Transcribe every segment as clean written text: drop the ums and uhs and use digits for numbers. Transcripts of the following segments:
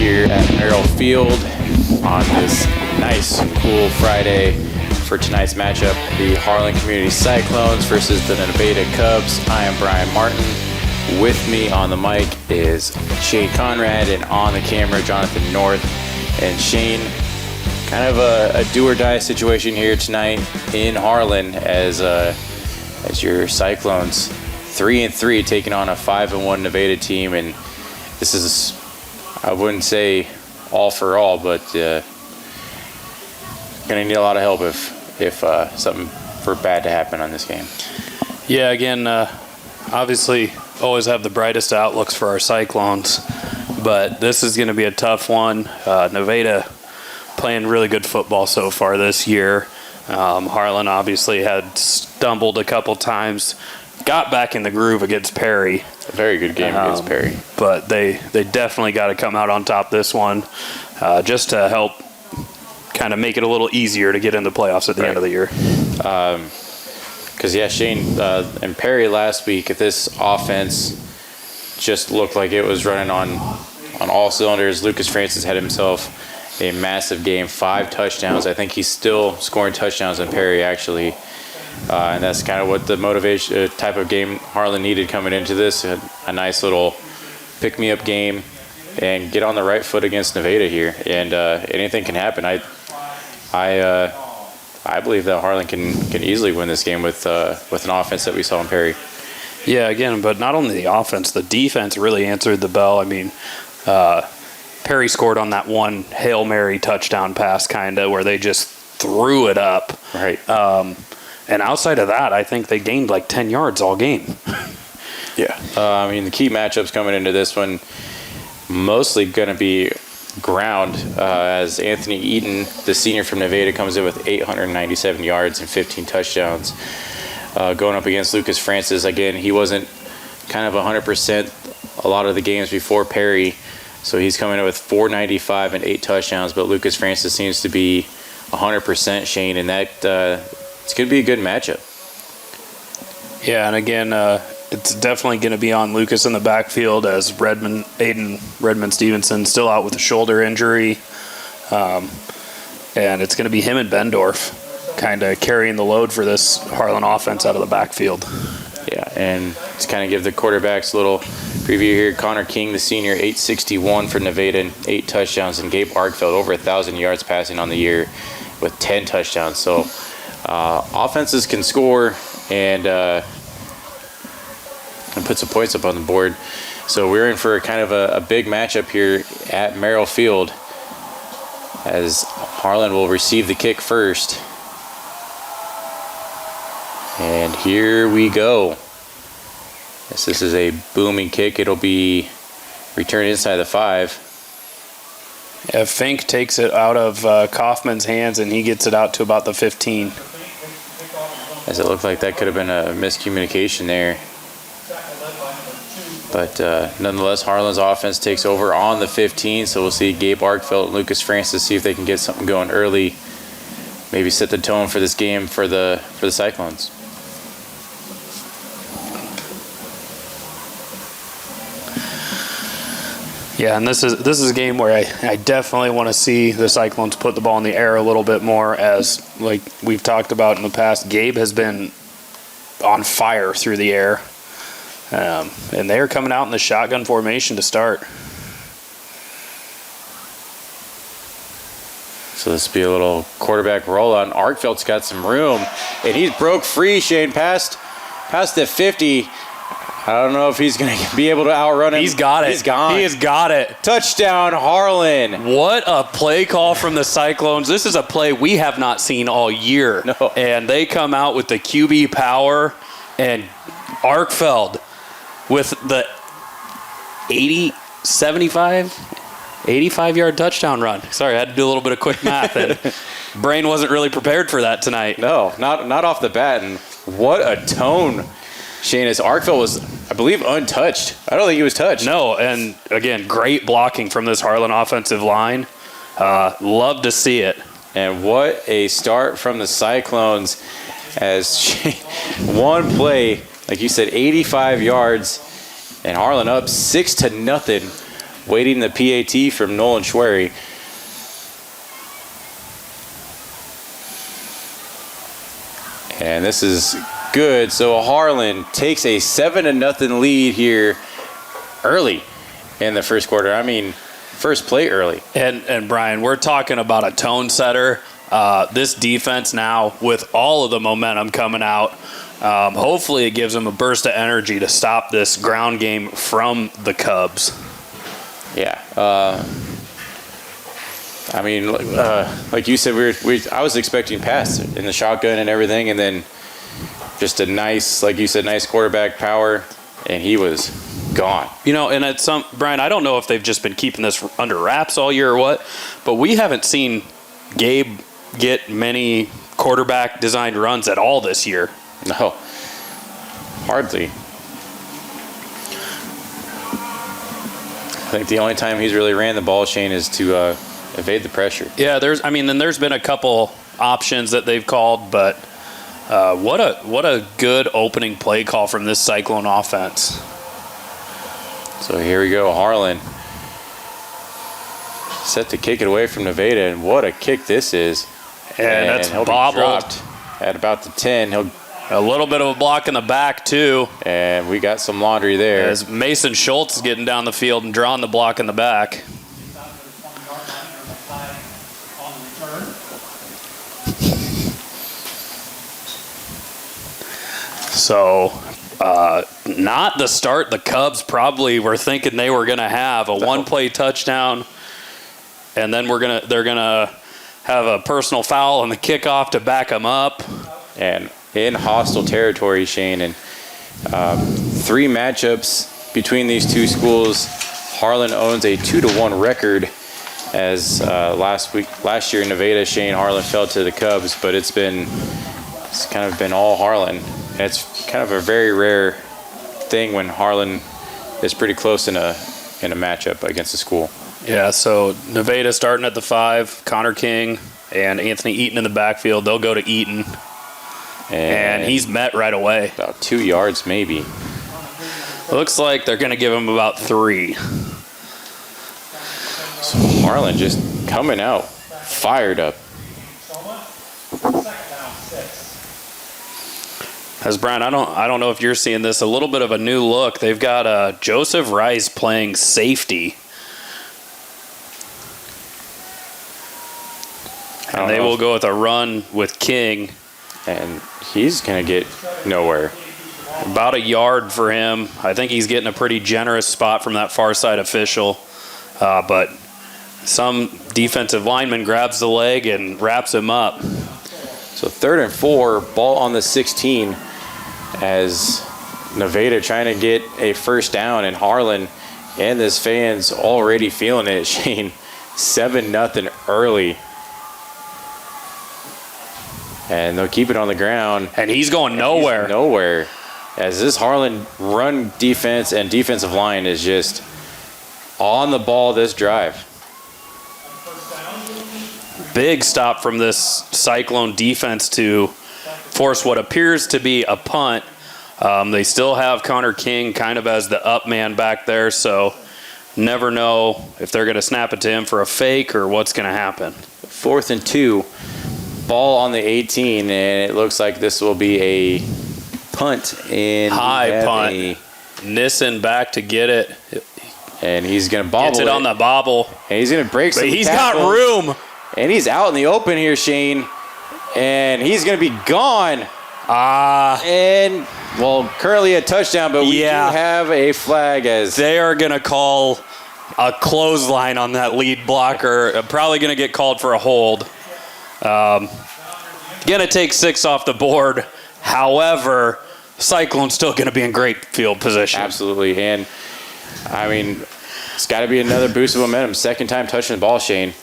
here at Merrill Field on this nice, cool Friday for tonight's matchup, the Harlan Community Cyclones versus the Nevada Cubs. I am Brian Martin. With me on the mic is Shane Conrad, and on the camera, Jonathan North. And Shane, kind of a do-or-die situation here tonight in Harlan as your Cyclones 3-3 taking on a 5-1 Nevada team, and this is, I wouldn't say all for all, but gonna need a lot of help if something for bad to happen on this game. Yeah, again, obviously always have the brightest outlooks for our Cyclones, but this is going to be a tough one. Nevada playing really good football so far this year. Harlan obviously had stumbled a couple times, got back in the groove against Perry. A very good game against Perry. But they definitely got to come out on top this one just to help kind of make it a little easier to get in the playoffs at the end of the year. Because, Shane, and Perry last week, this offense just looked like it was running on all cylinders. Lucas Francis had himself a massive game, 5 touchdowns. I think he's still scoring touchdowns in Perry, actually. And that's kind of what the motivation type of game Harlan needed coming into this. A nice little pick-me-up game and get on the right foot against Nevada here. And anything can happen. I believe that Harlan can easily win this game with an offense that we saw in Perry. Yeah, again, but not only the offense, the defense really answered the bell. I mean, Perry scored on that one Hail Mary touchdown pass kind of where they just threw it up. Right. And outside of that, I think they gained like 10 yards all game. Yeah. The key matchups coming into this one mostly going to be ground as Anthony Eaton, the senior from Nevada, comes in with 897 yards and 15 touchdowns. Going up against Lucas Francis. Again, he wasn't kind of 100% a lot of the games before Perry, so he's coming in with 495 and 8 touchdowns, but Lucas Francis seems to be 100%, Shane, and that it's going to be a good matchup. Yeah, and again, it's definitely going to be on Lucas in the backfield as Redmond Stevenson still out with a shoulder injury. And it's going to be him and Bendorf kind of carrying the load for this Harlan offense out of the backfield. Yeah, and to kind of give the quarterbacks a little preview here, Connor King, the senior, 861 for Nevada and 8 touchdowns, and Gabe Arkfeld over 1,000 yards passing on the year with 10 touchdowns. So offenses can score and put some points up on the board. So we're in for kind of a big matchup here at Merrill Field as Harlan will receive the kick first. And here we go. This is a booming kick. It'll be returned inside the 5. Yeah, Fink takes it out of Kaufman's hands, and he gets it out to about the 15. As it looked like that could have been a miscommunication there. But nonetheless, Harlan's offense takes over on the 15, so we'll see Gabe Arkfeld and Lucas Francis see if they can get something going early. Maybe set the tone for this game for the Cyclones. Yeah, and this is a game where I definitely want to see the Cyclones put the ball in the air a little bit more, as like we've talked about in the past. Gabe has been on fire through the air, and they're coming out in the shotgun formation to start. So this will be a little quarterback rollout. Arkfeld's got some room, and he broke free, Shane, past the 50. I don't know if he's going to be able to outrun him. He's got it. He's gone. He has got it. Touchdown, Harlan. What a play call from the Cyclones. This is a play we have not seen all year. No. And they come out with the QB power, and Arkfeld with the 85-yard touchdown run. Sorry, I had to do a little bit of quick math, and brain wasn't really prepared for that tonight. No, not off the bat. And what a tone, Shane, as Arkfeld was, I believe, untouched. I don't think he was touched. No, and again, great blocking from this Harlan offensive line. Love to see it. And what a start from the Cyclones as one play, like you said, 85 yards, and Harlan up 6-0 waiting the PAT from Nolan Schwery. And this is good. So Harlan takes a 7-0 lead here early in the first quarter. I mean, first play early. And Brian, we're talking about a tone setter. This defense now, with all of the momentum coming out, hopefully it gives them a burst of energy to stop this ground game from the Cubs. Yeah. I mean, like you said, I was expecting pass in the shotgun and everything, and then just a nice, like you said, nice quarterback power, and he was gone. You know, and it's Brian, I don't know if they've just been keeping this under wraps all year or what, but we haven't seen Gabe get many quarterback designed runs at all this year. No, hardly. I think the only time he's really ran the ball, Shane, is to evade the pressure. Yeah, there's been a couple options that they've called, but what a good opening play call from this Cyclone offense. So here we go, Harlan set to kick it away from Nevada, and what a kick this is. And that's he'll bobbled. be dropped at about the 10. He'll a little bit of a block in the back, too. And we got some laundry there. As Mason Schultz is getting down the field and drawing the block in the back. So, not the start the Cubs probably were thinking they were going to have. A one-play touchdown, and then they're going to have a personal foul on the kickoff to back them up. And in hostile territory, Shane, and 3 matchups between these two schools. Harlan owns a 2-1 record, as last year in Nevada, Shane, Harlan fell to the Cubs, but it's kind of been all Harlan. And it's kind of a very rare thing when Harlan is pretty close in a matchup against a school. Yeah, so Nevada starting at the 5, Connor King and Anthony Eaton in the backfield. They'll go to Eaton. And he's met right away. About 2 yards, maybe. Looks like they're going to give him about 3. So Harlan just coming out, fired up. As Brian, I don't know if you're seeing this, a little bit of a new look. They've got Joseph Rice playing safety. And they will go with a run with King. And he's going to get nowhere. About a yard for him. I think he's getting a pretty generous spot from that far side official. But some defensive lineman grabs the leg and wraps him up. So 3rd and 4, ball on the 16, as Nevada trying to get a first down, and Harlan and his fans already feeling it, Shane. 7-0 early. And they'll keep it on the ground. And he's going nowhere. Nowhere. As this Harlan run defense and defensive line is just on the ball this drive. Big stop from this Cyclone defense to force what appears to be a punt. They still have Connor King kind of as the up man back there, so never know if they're going to snap it to him for a fake or what's going to happen. 4th and 2. Ball on the 18, and it looks like this will be a punt. High punt. Nissen back to get it. And he's going to bobble Gets it on the bobble. And he's going to break some But he's tackles. got room. And he's out in the open here, Shane. And he's going to be gone. And, well, currently a touchdown, but we do have a flag as they are going to call a clothesline on that lead blocker. Probably going to get called for a hold. Going to take 6 off the board. However, Cyclone's still going to be in great field position. Absolutely. And, I mean, it's got to be another boost of momentum. Second time touching the ball, Shane.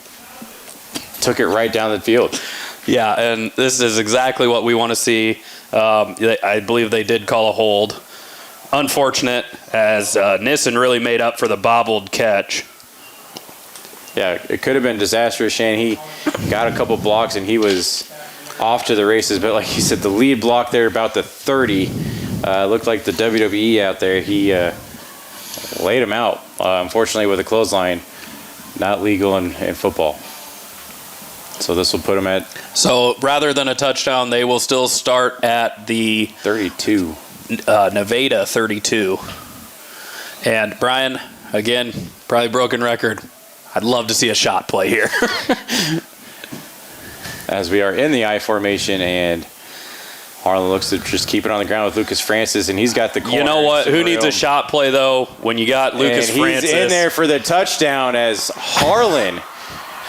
Took it right down the field. Yeah, and this is exactly what we want to see. I believe they did call a hold. Unfortunate, as Nissen really made up for the bobbled catch. Yeah, it could have been disastrous, Shane. He got a couple blocks, and he was off to the races. But like you said, the lead block there about the 30 looked like the WWE out there. He laid him out. Unfortunately, with a clothesline, not legal in football. So this will put him at. So rather than a touchdown, they will still start at the 32. Nevada 32. And Brian, again, probably broken record. I'd love to see a shot play here. As we are in the I formation, and Harlan looks to just keep it on the ground with Lucas Francis, and he's got the corner. You know what? Who needs a shot play, though, when you got Lucas Francis? He's in there for the touchdown as Harlan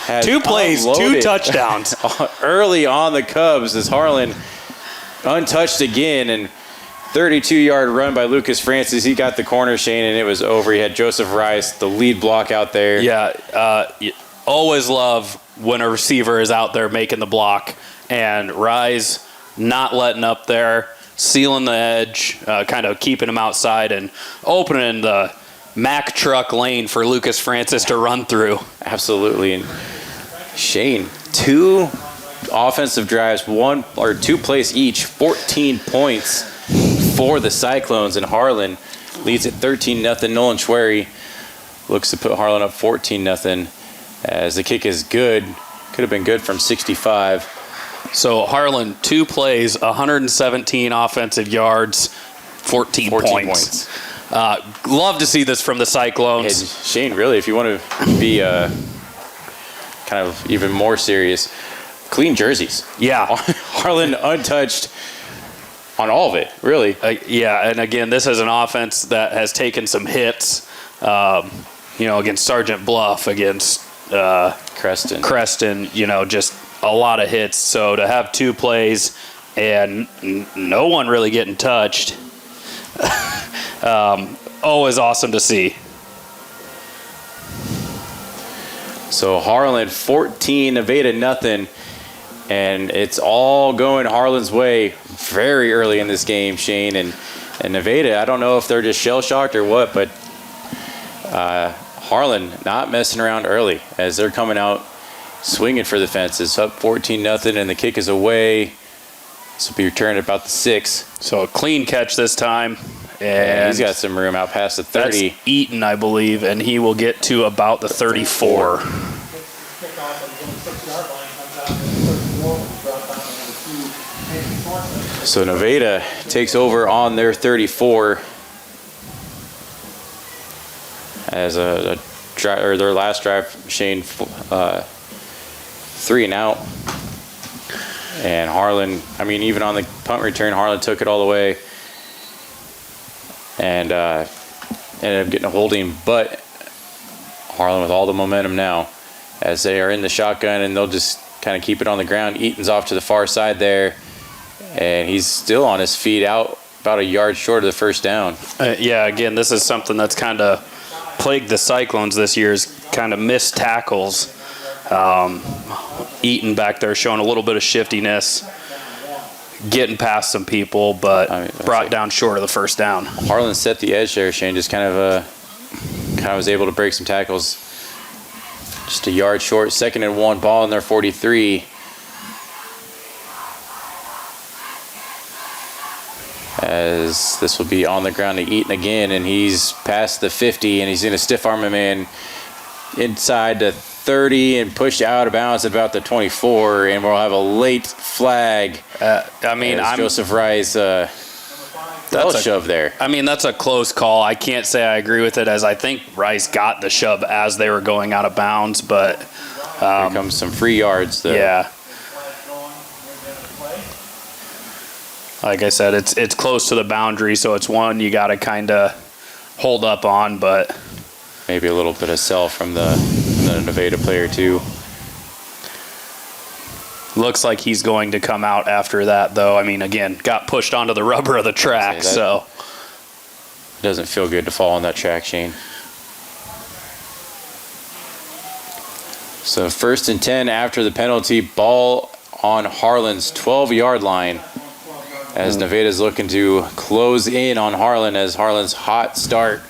has 2 plays, 2 touchdowns. Early on the Cubs as Harlan untouched again, and 32-yard run by Lucas Francis. He got the corner, Shane, and it was over. He had Joseph Rice, the lead block out there. Yeah, always love when a receiver is out there making the block, and Rice not letting up there, sealing the edge, kind of keeping him outside and opening the Mack truck lane for Lucas Francis to run through. Absolutely. And Shane, 2 offensive drives, 1 or 2 plays each, 14 points for the Cyclones, and Harlan leads at 13-0. Nolan Schwery looks to put Harlan up 14-0 as the kick is good. Could have been good from 65. So Harlan, 2 plays, 117 offensive yards, 14 points. Love to see this from the Cyclones. And Shane, really, if you want to be kind of even more serious, clean jerseys. Yeah. Harlan untouched on all of it, really. Yeah, and again, this is an offense that has taken some hits, against Sergeant Bluff, against Creston, just a lot of hits. So to have 2 plays and no one really getting touched, always awesome to see. So Harlan 14, Nevada nothing, and it's all going Harlan's way very early in this game, Shane. And Nevada, I don't know if they're just shell-shocked or what, but Harlan not messing around early as they're coming out swinging for the fences. Up 14-0, and the kick is away. This will be returned at about the 6. So a clean catch this time. And he's got some room out past the 30. That's Eaton, I believe, and he will get to about the 34. So Nevada takes over on their 34 as their last drive, Shane, 3 and out. And Harlan, even on the punt return, Harlan took it all the way and ended up getting a holding. But Harlan with all the momentum now as they are in the shotgun, and they'll just kind of keep it on the ground. Eaton's off to the far side there, and he's still on his feet out about a yard short of the first down. Again, this is something that's kind of plagued the Cyclones this year, is kind of missed tackles. Eaton back there showing a little bit of shiftiness, getting past some people, but brought down short of the first down. Harlan set the edge there, Shane, just kind of was able to break some tackles. Just a yard short, 2nd and 1, ball in their 43. As this will be on the ground to Eaton again, and he's past the 50, and he's going to stiff arm a man inside the 30 and push out of bounds at about the 24, and we'll have a late flag. Joseph Rice that's a shove there. That's a close call. I can't say I agree with it, as I think Rice got the shove as they were going out of bounds, but here comes some free yards though. Yeah. Like I said, it's close to the boundary, so it's one you got to kind of hold up on, but maybe a little bit of sell from the Nevada player too. Looks like he's going to come out after that, though. Again, got pushed onto the rubber of the track, so it doesn't feel good to fall on that track, Shane. So 1st and 10 after the penalty, ball on Harlan's 12-yard line, as Nevada's looking to close in on Harlan as Harlan's hot start.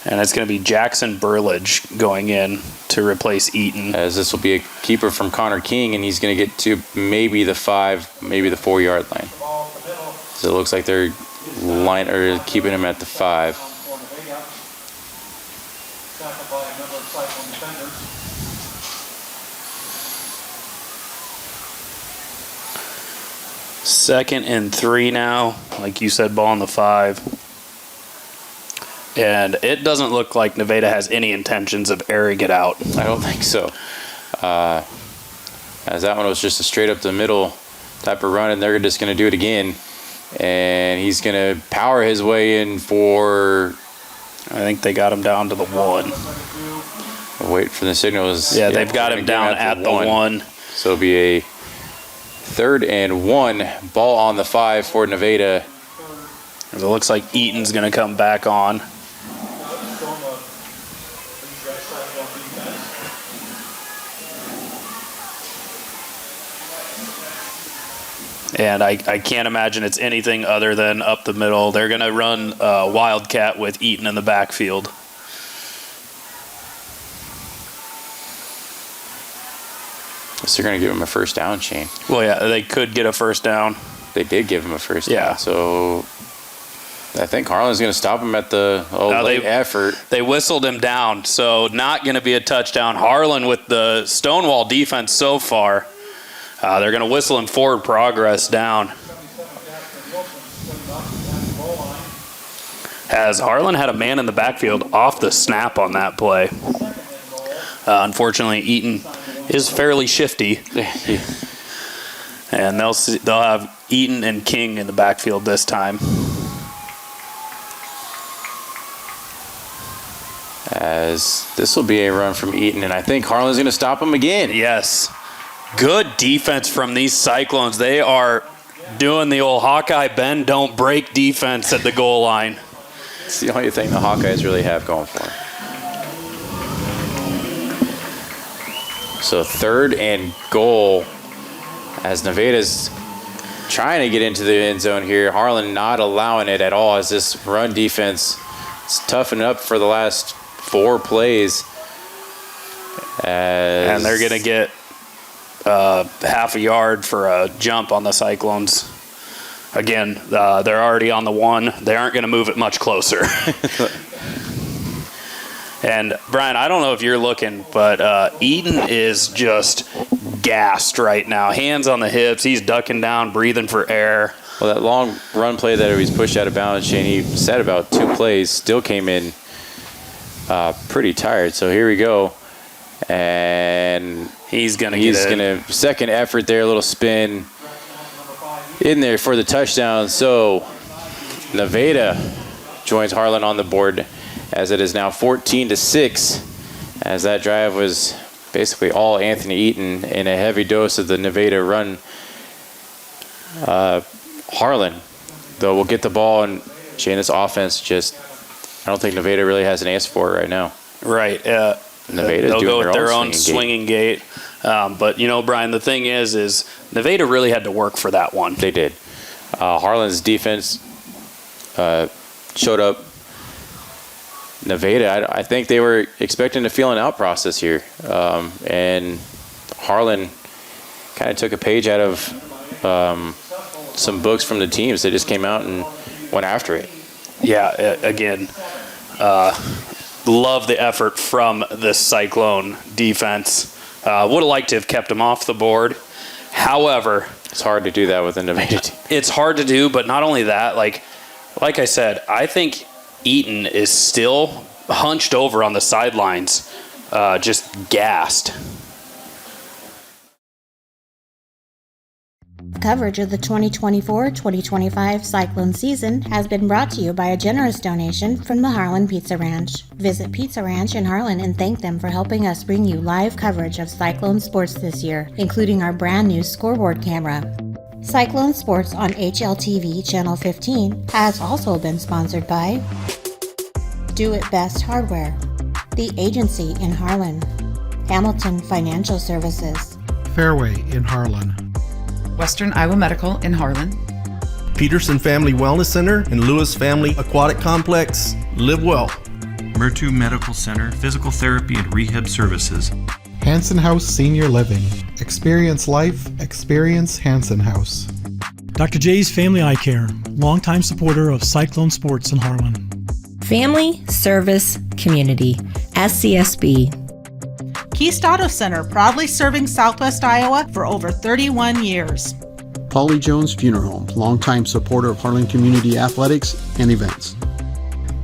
And it's going to be Jackson Burlage going in to replace Eaton. As this will be a keeper from Connor King, and he's going to get to maybe the 5, maybe the 4-yard line. So it looks like they're keeping him at the 5. 2nd and 3 now. Like you said, ball on the 5. And it doesn't look like Nevada has any intentions of airing it out. I don't think so. As that one was just a straight up the middle type of run, and they're just going to do it again. And he's going to power his way in for... I think they got him down to the 1. Wait for the signals. Yeah, they've got him down at the 1. So it'll be a 3rd and 1, ball on the 5 for Nevada. It looks like Eaton's going to come back on. And I can't imagine it's anything other than up the middle. They're going to run Wildcat with Eaton in the backfield. So they're going to give him a first down, Shane. Well, yeah, they could get a first down. They did give him a first down. So I think Harlan's going to stop him at the late effort. They whistled him down, so not going to be a touchdown. Harlan with the Stonewall defense so far. They're going to whistle him forward progress down. As Harlan had a man in the backfield off the snap on that play. Unfortunately, Eaton is fairly shifty. And they'll have Eaton and King in the backfield this time. As this will be a run from Eaton, and I think Harlan's going to stop him again. Yes. Good defense from these Cyclones. They are doing the old Hawkeye bend, don't break defense at the goal line. It's the only thing the Hawkeyes really have going for them. So 3rd and goal as Nevada's trying to get into the end zone here. Harlan not allowing it at all as this run defense is toughening up for the last 4 plays. And they're going to get half a yard for a jump on the Cyclones. Again, they're already on the 1. They aren't going to move it much closer. And, Brian, I don't know if you're looking, but Eden is just gassed right now. Hands on the hips. He's ducking down, breathing for air. Well, that long run play that he was pushed out of bounds, Shane, he said about 2 plays, still came in pretty tired. So here we go. And he's gonna second effort there, a little spin in there for the touchdown. So Nevada joins Harlan on the board as it is now 14-6, as that drive was basically all Anthony Eaton in a heavy dose of the Nevada run. Harlan, though, will get the ball, and Shane, this offense I don't think Nevada really has an answer for it right now. Right. Nevada's they'll doing go with their own swinging gait. But, Brian, the thing is Nevada really had to work for that one. They did. Harlan's defense showed up. Nevada, I think they were expecting to feel an out process here. And Harlan kind of took a page out of some books from the teams. They just came out and went after it. Yeah, again, love the effort from this Cyclone defense. Would have liked to have kept them off the board. However, it's hard to do that with a Nevada team. It's hard to do, but not only that, like I said, I think Eaton is still hunched over on the sidelines, just gassed. Coverage of the 2024-2025 Cyclone season has been brought to you by a generous donation from the Harlan Pizza Ranch. Visit Pizza Ranch in Harlan and thank them for helping us bring you live coverage of Cyclone sports this year, including our brand new scoreboard camera. Cyclone Sports on HLTV Channel 15 has also been sponsored by Do It Best Hardware, The Agency in Harlan, Hamilton Financial Services, Fairway in Harlan, Western Iowa Medical in Harlan, Peterson Family Wellness Center and Lewis Family Aquatic Complex. Live well. Murtu Medical Center, Physical Therapy and Rehab Services. Hanson House Senior Living. Experience life, experience Hanson House. Dr. J's Family Eye Care, longtime supporter of Cyclone Sports in Harlan. Family Service Community, SCSB. Keast Auto Center, proudly serving Southwest Iowa for over 31 years. Polly Jones Funeral Home, longtime supporter of Harlan Community Athletics and events.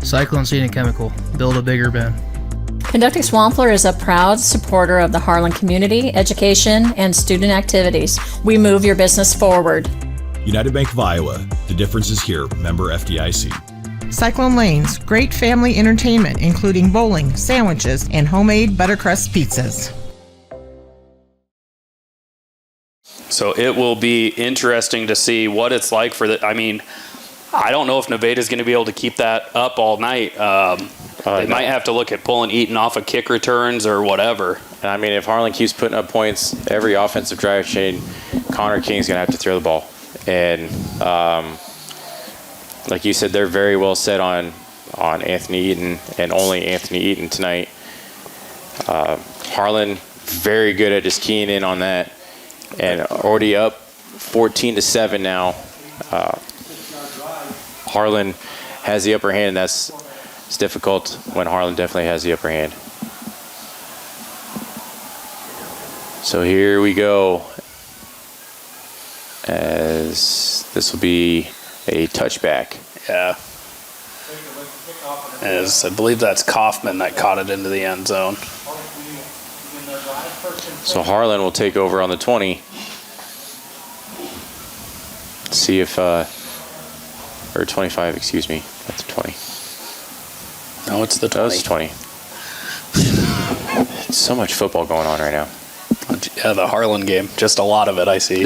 Cyclone Seed and Chemical, build a bigger bin. Conducting Swampler is a proud supporter of the Harlan community, education, and student activities. We move your business forward. United Bank of Iowa, the difference is here, member FDIC. Cyclone Lanes, great family entertainment, including bowling, sandwiches, and homemade buttercrust pizzas. So it will be interesting to see what it's like for the. I mean, I don't know if Nevada's going to be able to keep that up all night. They might have to look at pulling Eaton off of kick returns or whatever. And I mean, if Harlan keeps putting up points every offensive drive chain, Connor King's going to have to throw the ball. And like you said, they're very well set on Anthony Eaton and only Anthony Eaton tonight. Harlan, very good at just keying in on that. And already up 14-7 now. Harlan has the upper hand. It's difficult when Harlan definitely has the upper hand. So here we go. As this will be a touchback. Yeah. As I believe that's Kaufman that caught it into the end zone. So Harlan will take over on the 20. See if, or 25, excuse me. That's 20. No, it's the 20. That's 20. So much football going on right now. Yeah, the Harlan game. Just a lot of it, I see.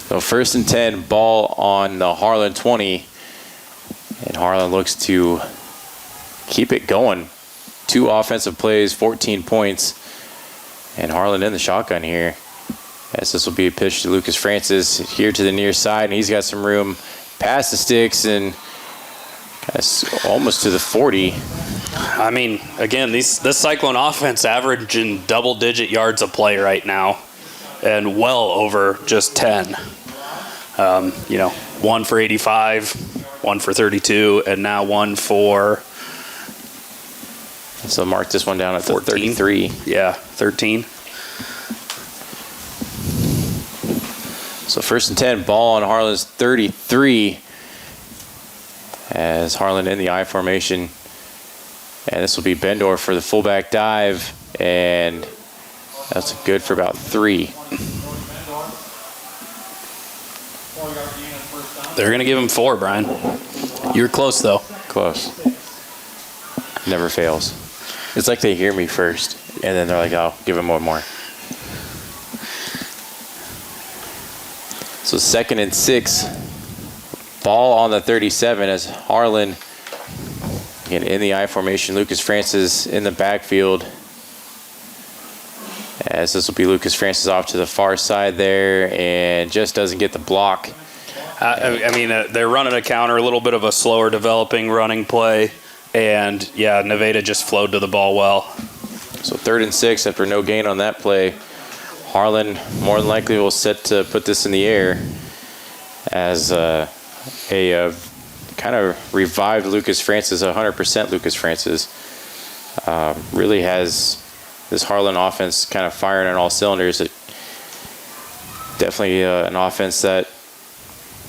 So 1st and 10, ball on the Harlan 20. And Harlan looks to keep it going. 2 offensive plays, 14 points. And Harlan in the shotgun here. As this will be a pitch to Lucas Francis here to the near side. And he's got some room past the sticks and almost to the 40. I mean, again, this Cyclone offense averaging double-digit yards a play right now, and well over just 10. 1 for 85, 1 for 32, and now 1 for. So mark this one down at 14. 33. Yeah, 13. So 1st and 10, ball on Harlan's 33. As Harlan in the I formation. And this will be Bendorf for the fullback dive. And that's good for about 3. They're going to give him 4, Brian. You were close, though. Close. Never fails. It's like they hear me first. And then they're like, oh, give him one more. So 2nd and 6. Ball on the 37 as Harlan, again, in the I formation. Lucas Francis in the backfield. As this will be Lucas Francis off to the far side there and just doesn't get the block. They're running a counter, a little bit of a slower developing running play. And, yeah, Nevada just flowed to the ball well. So 3rd and 6 after no gain on that play. Harlan more than likely will set to put this in the air as a kind of revived Lucas Francis, 100% Lucas Francis. Really has this Harlan offense kind of firing on all cylinders. Definitely an offense that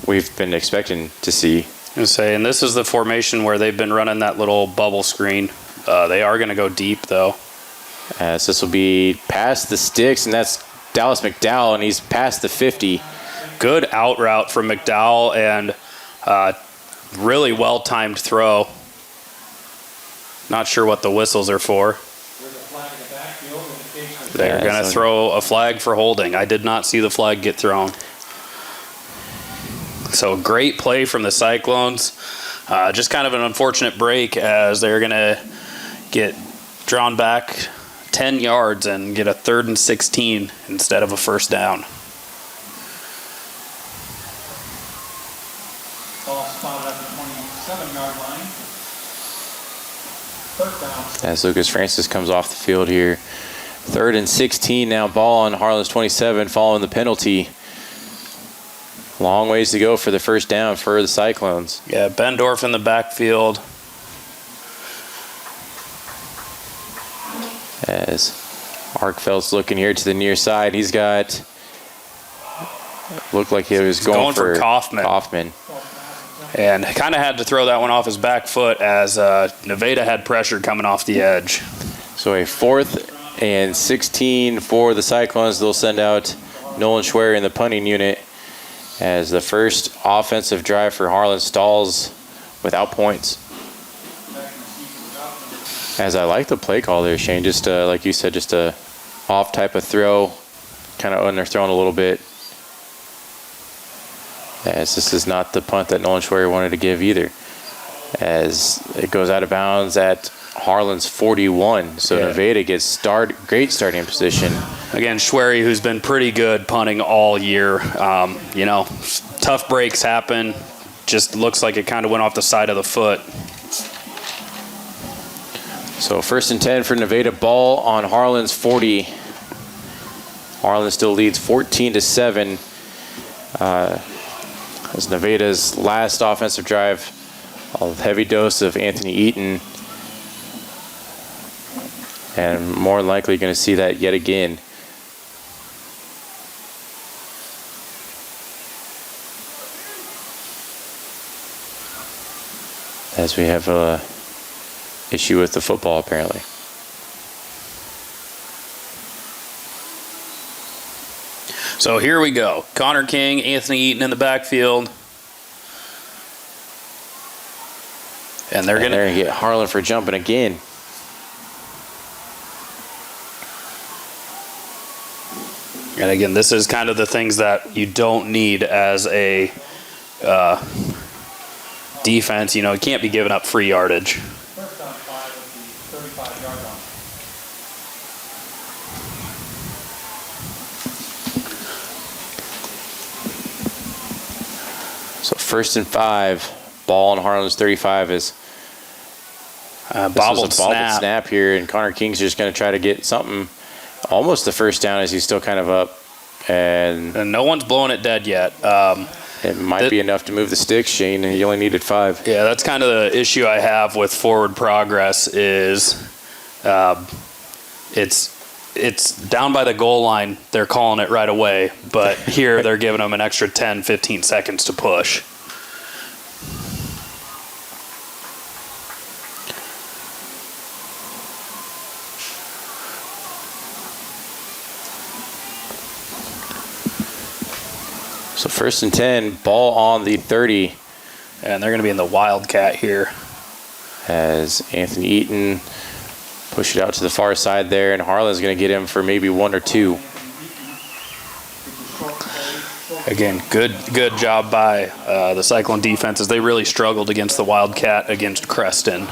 we've been expecting to see. And this is the formation where they've been running that little bubble screen. They are going to go deep, though. As this will be past the sticks, and that's Dallas McDowell, and he's past the 50. Good out route from McDowell, and really well-timed throw. Not sure what the whistles are for. They're going to throw a flag for holding. I did not see the flag get thrown. So great play from the Cyclones. Just kind of an unfortunate break as they're going to get drawn back 10 yards and get a 3rd and 16 instead of a 1st down. Ball spotted at the 27-yard line. 3rd down. As Lucas Francis comes off the field here. 3rd and 16 now. Ball on Harlan's 27 following the penalty. Long ways to go for the 1st down for the Cyclones. Yeah, Bendorf in the backfield. As Arkfeldt's looking here to the near side. He's got, looked like he was going for Kaufman. And kind of had to throw that one off his back foot as Nevada had pressure coming off the edge. So a 4th and 16 for the Cyclones. They'll send out Nolan Schwer in the punting unit as the first offensive drive for Harlan stalls without points. As I like the play call there, Shane, just like you said, just a off type of throw, kind of underthrown a little bit. As this is not the punt that Nolan Schwer wanted to give either. As it goes out of bounds at Harlan's 41. So Nevada gets great starting position. Again, Schwer, who's been pretty good punting all year. You know, tough breaks happen. Just looks like it kind of went off the side of the foot. So 1st and 10 for Nevada, ball on Harlan's 40. Harlan still leads 14-7. As Nevada's last offensive drive, a heavy dose of Anthony Eaton. And more than likely going to see that yet again. As we have a issue with the football, apparently. So here we go. Connor King, Anthony Eaton in the backfield. And they're going to get Harlan for jumping again. And again, this is kind of the things that you don't need as a defense. You know, you can't be giving up free yardage. First down 5 would be 35-yard line. So 1st and 5, ball on Harlan's 35 is bobbled snap here, and Connor King's just going to try to get something, almost the first down as he's still kind of up, and no one's blowing it dead yet. It might be enough to move the sticks, Shane. He only needed 5. Yeah, that's kind of the issue I have with forward progress is it's down by the goal line. They're calling it right away, but here they're giving them an extra 10, 15 seconds to push. So 1st and 10, ball on the 30. And they're going to be in the Wildcat here. As Anthony Eaton push it out to the far side there, and Harlan's going to get him for maybe 1 or 2. Again, good job by the Cyclone defenses. They really struggled against the Wildcat against Creston.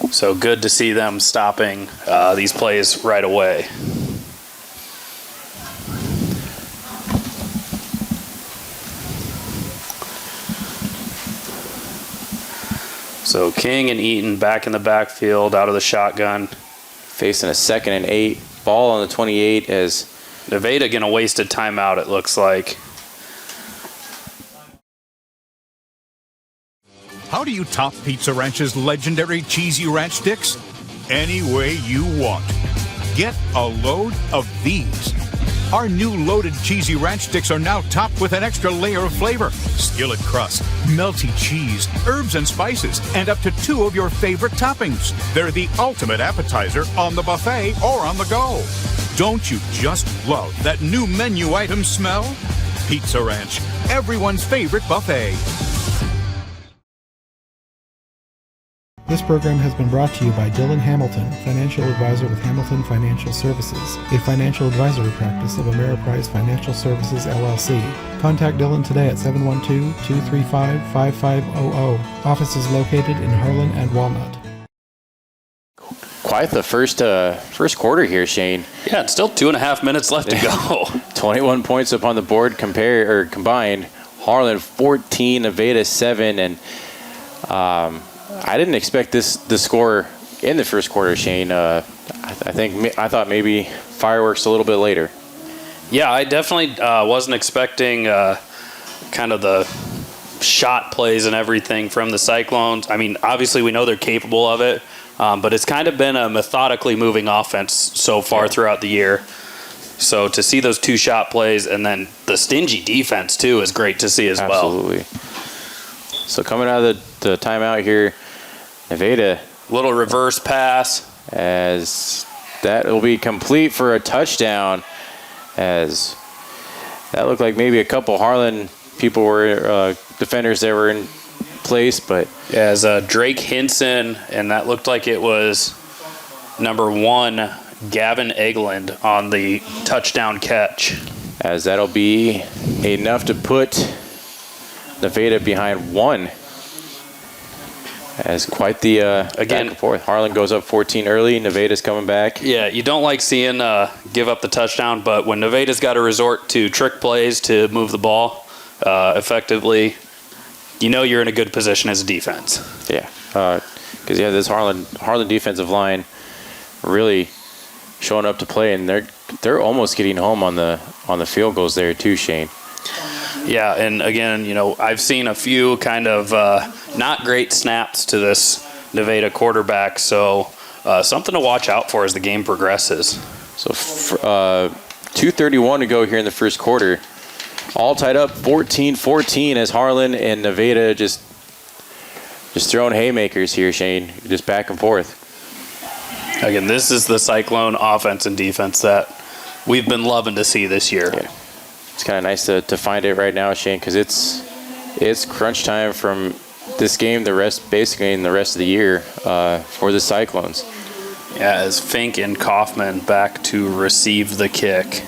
So good to see them stopping these plays right away. So King and Eaton back in the backfield, out of the shotgun. Facing a 2nd and 8. Ball on the 28 as Nevada going to waste a timeout, it looks like. How do you top Pizza Ranch's legendary cheesy ranch sticks? Any way you want. Get a load of these. Our new loaded cheesy ranch sticks are now topped with an extra layer of flavor. Skillet crust, melty cheese, herbs and spices, and up to 2 of your favorite toppings. They're the ultimate appetizer on the buffet or on the go. Don't you just love that new menu item smell? Pizza Ranch, everyone's favorite buffet. This program has been brought to you by Dylan Hamilton, financial advisor with Hamilton Financial Services, a financial advisory practice of Ameriprise Financial Services, LLC. Contact Dylan today at 712-235-5500. Office is located in Harlan and Walnut. Quite the first quarter here, Shane. Yeah, it's still 2.5 minutes left to go. 21 points up on the board combined. Harlan 14, Nevada 7, and I didn't expect the score in the first quarter, Shane. I thought maybe fireworks a little bit later. Yeah, I definitely wasn't expecting kind of the shot plays and everything from the Cyclones. I mean, obviously we know they're capable of it. But it's kind of been a methodically moving offense so far throughout the year. So to see those 2 shot plays and then the stingy defense too is great to see as well. Absolutely. So coming out of the timeout here, Nevada. Little reverse pass. As that will be complete for a touchdown. As that looked like maybe a couple Harlan people were defenders that were in place, but as Drake Hinson, and that looked like it was number 1 Gavin Egeland on the touchdown catch. As that'll be enough to put Nevada behind 1. As quite the again, back and forth. Harlan goes up 14 early. Nevada's coming back. Yeah, you don't like seeing give up the touchdown, but when Nevada's got to resort to trick plays to move the ball effectively, you know you're in a good position as a defense. Yeah, because this Harlan defensive line really showing up to play, and they're almost getting home on the field goals there too, Shane. Yeah, and again, I've seen a few kind of not great snaps to this Nevada quarterback, so something to watch out for as the game progresses. So 2:31 to go here in the first quarter. All tied up 14-14 as Harlan and Nevada just throwing haymakers here, Shane, just back and forth. Again, this is the Cyclone offense and defense that we've been loving to see this year. Yeah. It's kind of nice to find it right now, Shane, because it's crunch time from this game, basically in the rest of the year for the Cyclones. Yeah, as Fink and Kaufman back to receive the kick.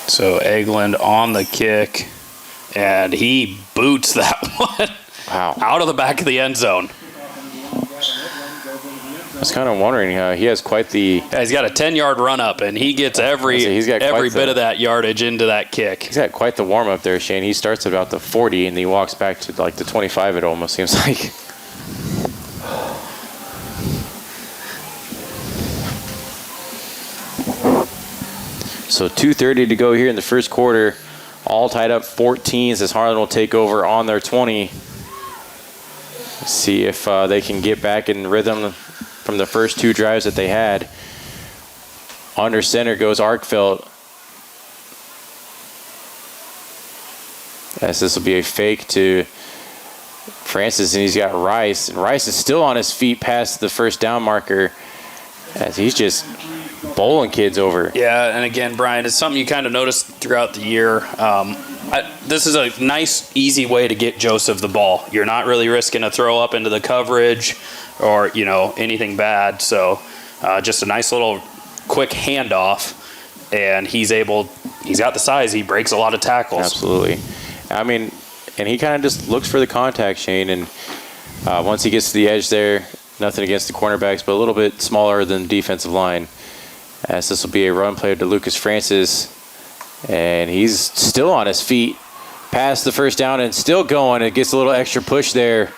So Egeland on the kick, and he boots that one out of the back of the end zone. I was kind of wondering, he has quite the... Yeah, he's got a 10-yard run up, and he gets every bit of that yardage into that kick. He's got quite the warm-up there, Shane. He starts at about the 40, and he walks back to like the 25, it almost seems like. So 2:30 to go here in the first quarter. All tied up 14s as Harlan will take over on their 20. See if they can get back in rhythm from the first 2 drives that they had. Under center goes Arkfeld. As this will be a fake to Francis, and he's got Rice. And Rice is still on his feet past the first down marker as he's just bowling kids over. Yeah, and again, Brian, it's something you kind of noticed throughout the year. This is a nice, easy way to get Joseph the ball. You're not really risking a throw up into the coverage or, anything bad. So just a nice little quick handoff, and he's got the size. He breaks a lot of tackles. Absolutely. I mean, and he kind of just looks for the contact, Shane, and once he gets to the edge there, nothing against the cornerbacks, but a little bit smaller than the defensive line. As this will be a run play to Lucas Francis, and he's still on his feet past the first down and still going. It gets a little extra push there.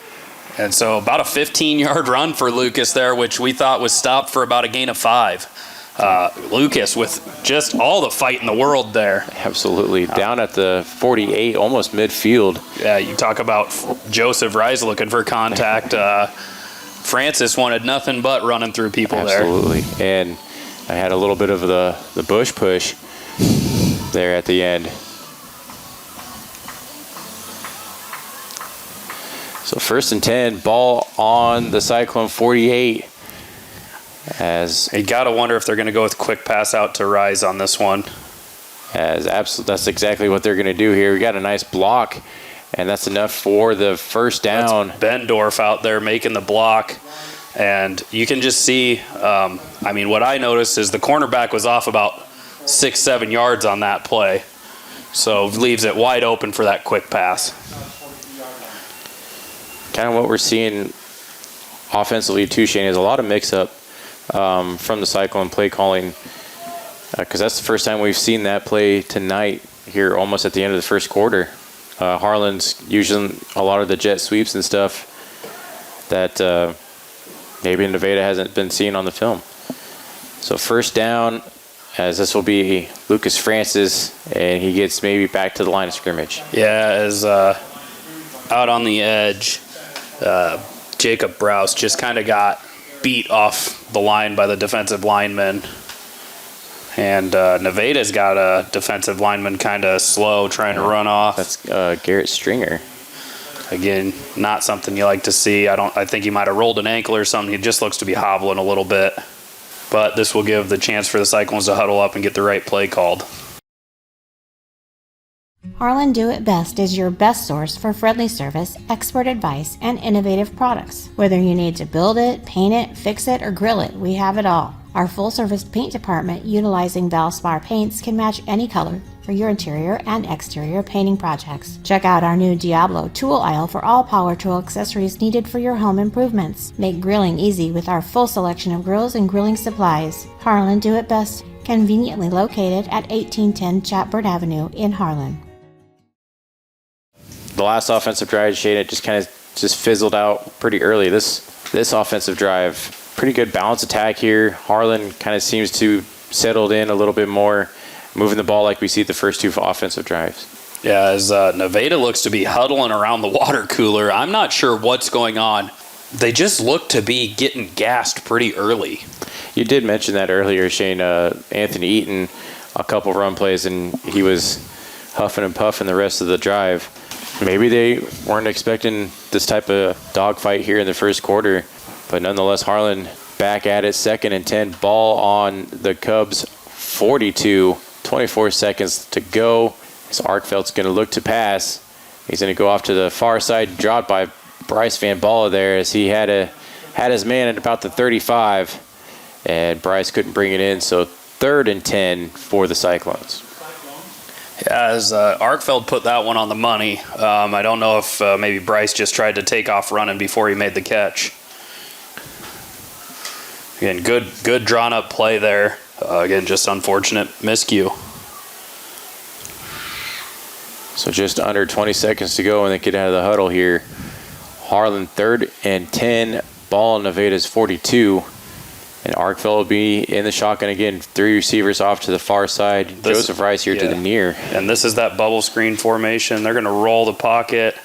And so about a 15-yard run for Lucas there, which we thought was stopped for about a gain of 5. Lucas with just all the fight in the world there. Absolutely. Down at the 48, almost midfield. Yeah, you talk about Joseph Rice looking for contact. Francis wanted nothing but running through people there. Absolutely. And I had a little bit of the bush push there at the end. So 1st and 10, ball on the Cyclone 48. As you got to wonder if they're going to go with quick pass out to Rise on this one. That's exactly what they're going to do here. We got a nice block, and that's enough for the first down. That's Bendorf out there making the block. And you can just see, what I noticed is the cornerback was off about 6-7 yards on that play. So leaves it wide open for that quick pass. Kind of what we're seeing offensively too, Shane, is a lot of mix-up from the Cyclone play calling. Because that's the first time we've seen that play tonight here almost at the end of the first quarter. Harlan's using a lot of the jet sweeps and stuff that maybe Nevada hasn't been seen on the film. So first down, as this will be Lucas Francis, and he gets maybe back to the line of scrimmage. Yeah, as out on the edge. Jacob Brous just kind of got beat off the line by the defensive lineman. And Nevada's got a defensive lineman kind of slow trying to run off. That's Garrett Stringer. Again, not something you like to see. I think he might have rolled an ankle or something. He just looks to be hobbling a little bit. But this will give the chance for the Cyclones to huddle up and get the right play called. Harlan Do It Best is your best source for friendly service, expert advice, and innovative products. Whether you need to build it, paint it, fix it, or grill it, we have it all. Our full-service paint department, utilizing Valspar paints, can match any color for your interior and exterior painting projects. Check out our new Diablo tool aisle for all power tool accessories needed for your home improvements. Make grilling easy with our full selection of grills and grilling supplies. Harlan Do It Best, conveniently located at 1810 Chatbird Avenue in Harlan. The last offensive drive, Shane, it just fizzled out pretty early. This offensive drive, pretty good balance attack here. Harlan kind of seems to settled in a little bit more, moving the ball like we see the first two offensive drives. Yeah, as Nevada looks to be huddling around the water cooler, I'm not sure what's going on. They just look to be getting gassed pretty early. You did mention that earlier, Shane. Anthony Eaton, a couple run plays, and he was huffing and puffing the rest of the drive. Maybe they weren't expecting this type of dogfight here in the first quarter, but nonetheless, Harlan back at it, 2nd and 10, ball on the Cubs, 42, 24 seconds to go. So Arkfeld's going to look to pass. He's going to go off to the far side, dropped by Bryce Van Balla there as he had his man at about the 35, and Bryce couldn't bring it in. So 3rd and 10 for the Cyclones. Yeah, as Arkfeld put that one on the money. I don't know if maybe Bryce just tried to take off running before he made the catch. Again, good drawn up play there. Again, just unfortunate miscue. So just under 20 seconds to go and they get out of the huddle here. Harlan 3rd and 10, ball on Nevada's 42. And Arkfeld will be in the shotgun again. 3 receivers off to the far side. Joseph Rice here to the near. And this is that bubble screen formation. They're going to roll the pocket.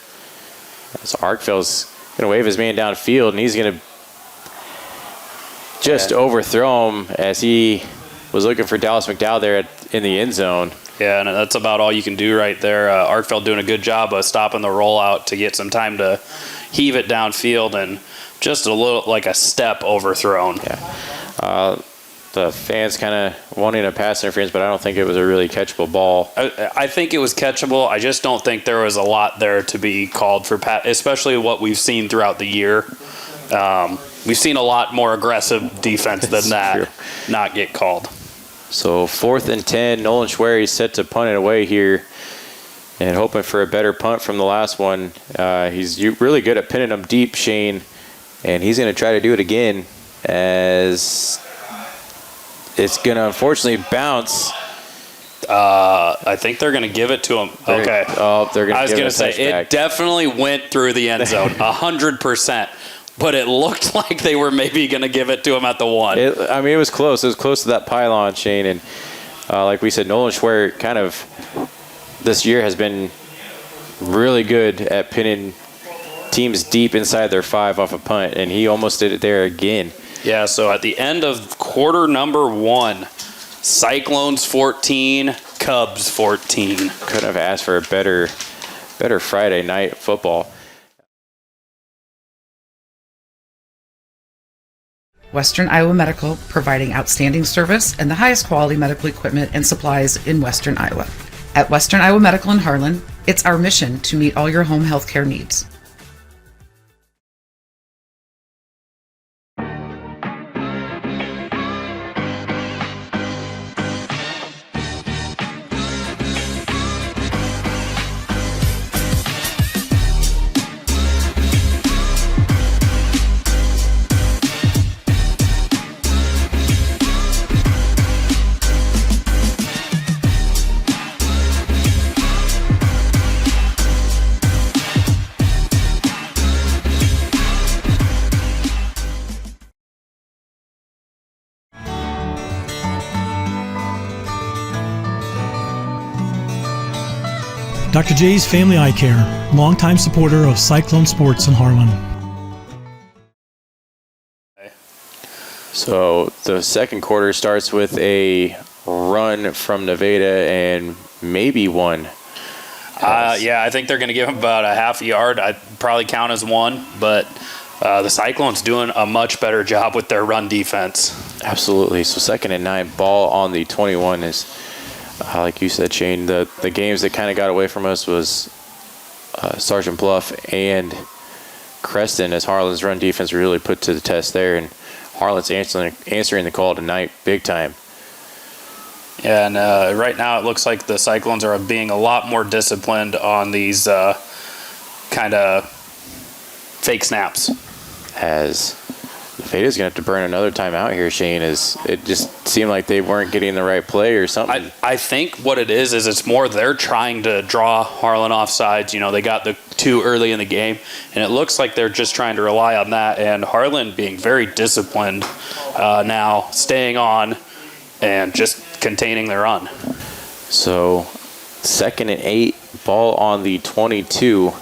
So Arkfeld's going to wave his man downfield, and he's going to just overthrow him as he was looking for Dallas McDowell there in the end zone. Yeah, and that's about all you can do right there. Arkfeld doing a good job of stopping the rollout to get some time to heave it downfield, and just a little like a step overthrown. Yeah. The fans kind of wanting a pass interference, but I don't think it was a really catchable ball. I think it was catchable. I just don't think there was a lot there to be called for pass, especially what we've seen throughout the year. We've seen a lot more aggressive defense than that not get called. So 4th and 10, Nolan Schwery set to punt it away here and hoping for a better punt from the last one. He's really good at pinning them deep, Shane, and he's going to try to do it again as it's going to unfortunately bounce. I think they're going to give it to him. Okay. Oh, they're going to. I was going to say it definitely went through the end zone, 100%. But it looked like they were maybe going to give it to him at the 1. It was close. It was close to that pylon, Shane. And like we said, Nolan Schwery kind of this year has been really good at pinning teams deep inside their 5 off a punt, and he almost did it there again. Yeah, so at the end of quarter number 1, Cyclones 14, Cubs 14. Couldn't have asked for a better Friday night football. Western Iowa Medical, providing outstanding service and the highest quality medical equipment and supplies in Western Iowa. At Western Iowa Medical in Harlan, it's our mission to meet all your home health care needs. Dr. J's Family Eye Care, longtime supporter of Cyclone Sports in Harlan. So the second quarter starts with a run from Nevada and maybe one. I think they're going to give him about a half a yard. I'd probably count as one, but the Cyclones doing a much better job with their run defense. Absolutely. So 2nd and 9, ball on the 21 is, like you said, Shane, the games that kind of got away from us was Sergeant Bluff and Creston, as Harlan's run defense really put to the test there, and Harlan's answering the call tonight big time. Yeah, and right now it looks like the Cyclones are being a lot more disciplined on these kind of fake snaps. As Nevada's going to have to burn another timeout here, Shane, as it just seemed like they weren't getting the right play or something. I think what it is it's more they're trying to draw Harlan off sides. You know, they got the 2 early in the game, and it looks like they're just trying to rely on that. And Harlan being very disciplined now, staying on and just containing the run. So 2nd and 8, ball on the 22.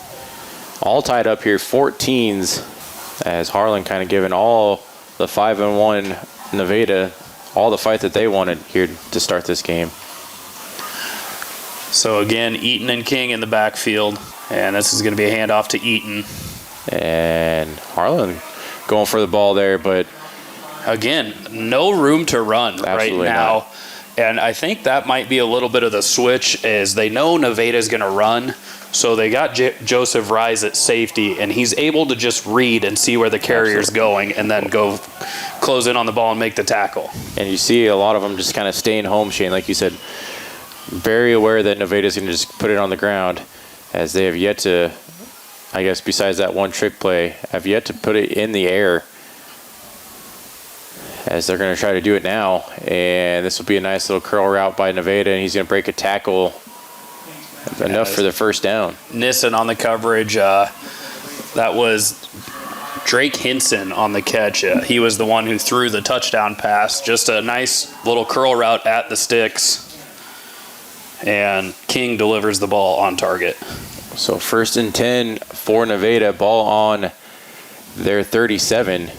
All tied up here, 14s, as Harlan kind of giving all the 5-1 Nevada all the fight that they wanted here to start this game. So again, Eaton and King in the backfield, and this is going to be a handoff to Eaton. And Harlan going for the ball there, but again, no room to run right now. Not. And I think that might be a little bit of the switch, is they know Nevada's going to run. So they got Joseph Rise at safety, and he's able to just read and see where the carrier's going and then go close in on the ball and make the tackle. And you see a lot of them just kind of staying home, Shane, like you said, very aware that Nevada's going to just put it on the ground, as they have yet to, I guess besides that one trick play, have yet to put it in the air, as they're going to try to do it now. And this will be a nice little curl route by Nevada, and he's going to break a tackle. Enough for the first down. Nissen on the coverage. That was Drake Hinson on the catch. He was the one who threw the touchdown pass. Just a nice little curl route at the sticks. And King delivers the ball on target. So 1st and 10 for Nevada. Ball on their 37.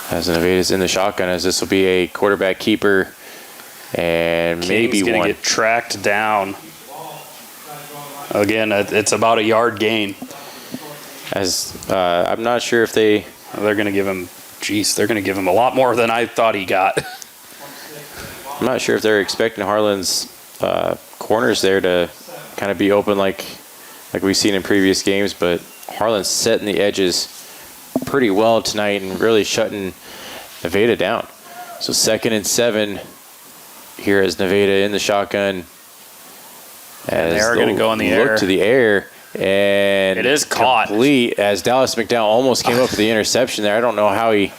As Nevada's in the shotgun, as this will be a quarterback keeper, and King's maybe gonna one. Get tracked down. Again, it's about a yard gain. As I'm not sure if they're going to give him. They're going to give him a lot more than I thought he got. I'm not sure if they're expecting Harlan's corners there to kind of be open like we've seen in previous games, but Harlan's setting the edges pretty well tonight and really shutting Nevada down. So 2nd and 7 here as Nevada in the shotgun. And they are going to go in the air. Look to the air, and it is caught. Complete, as Dallas McDowell almost came up with the interception there. I don't know how he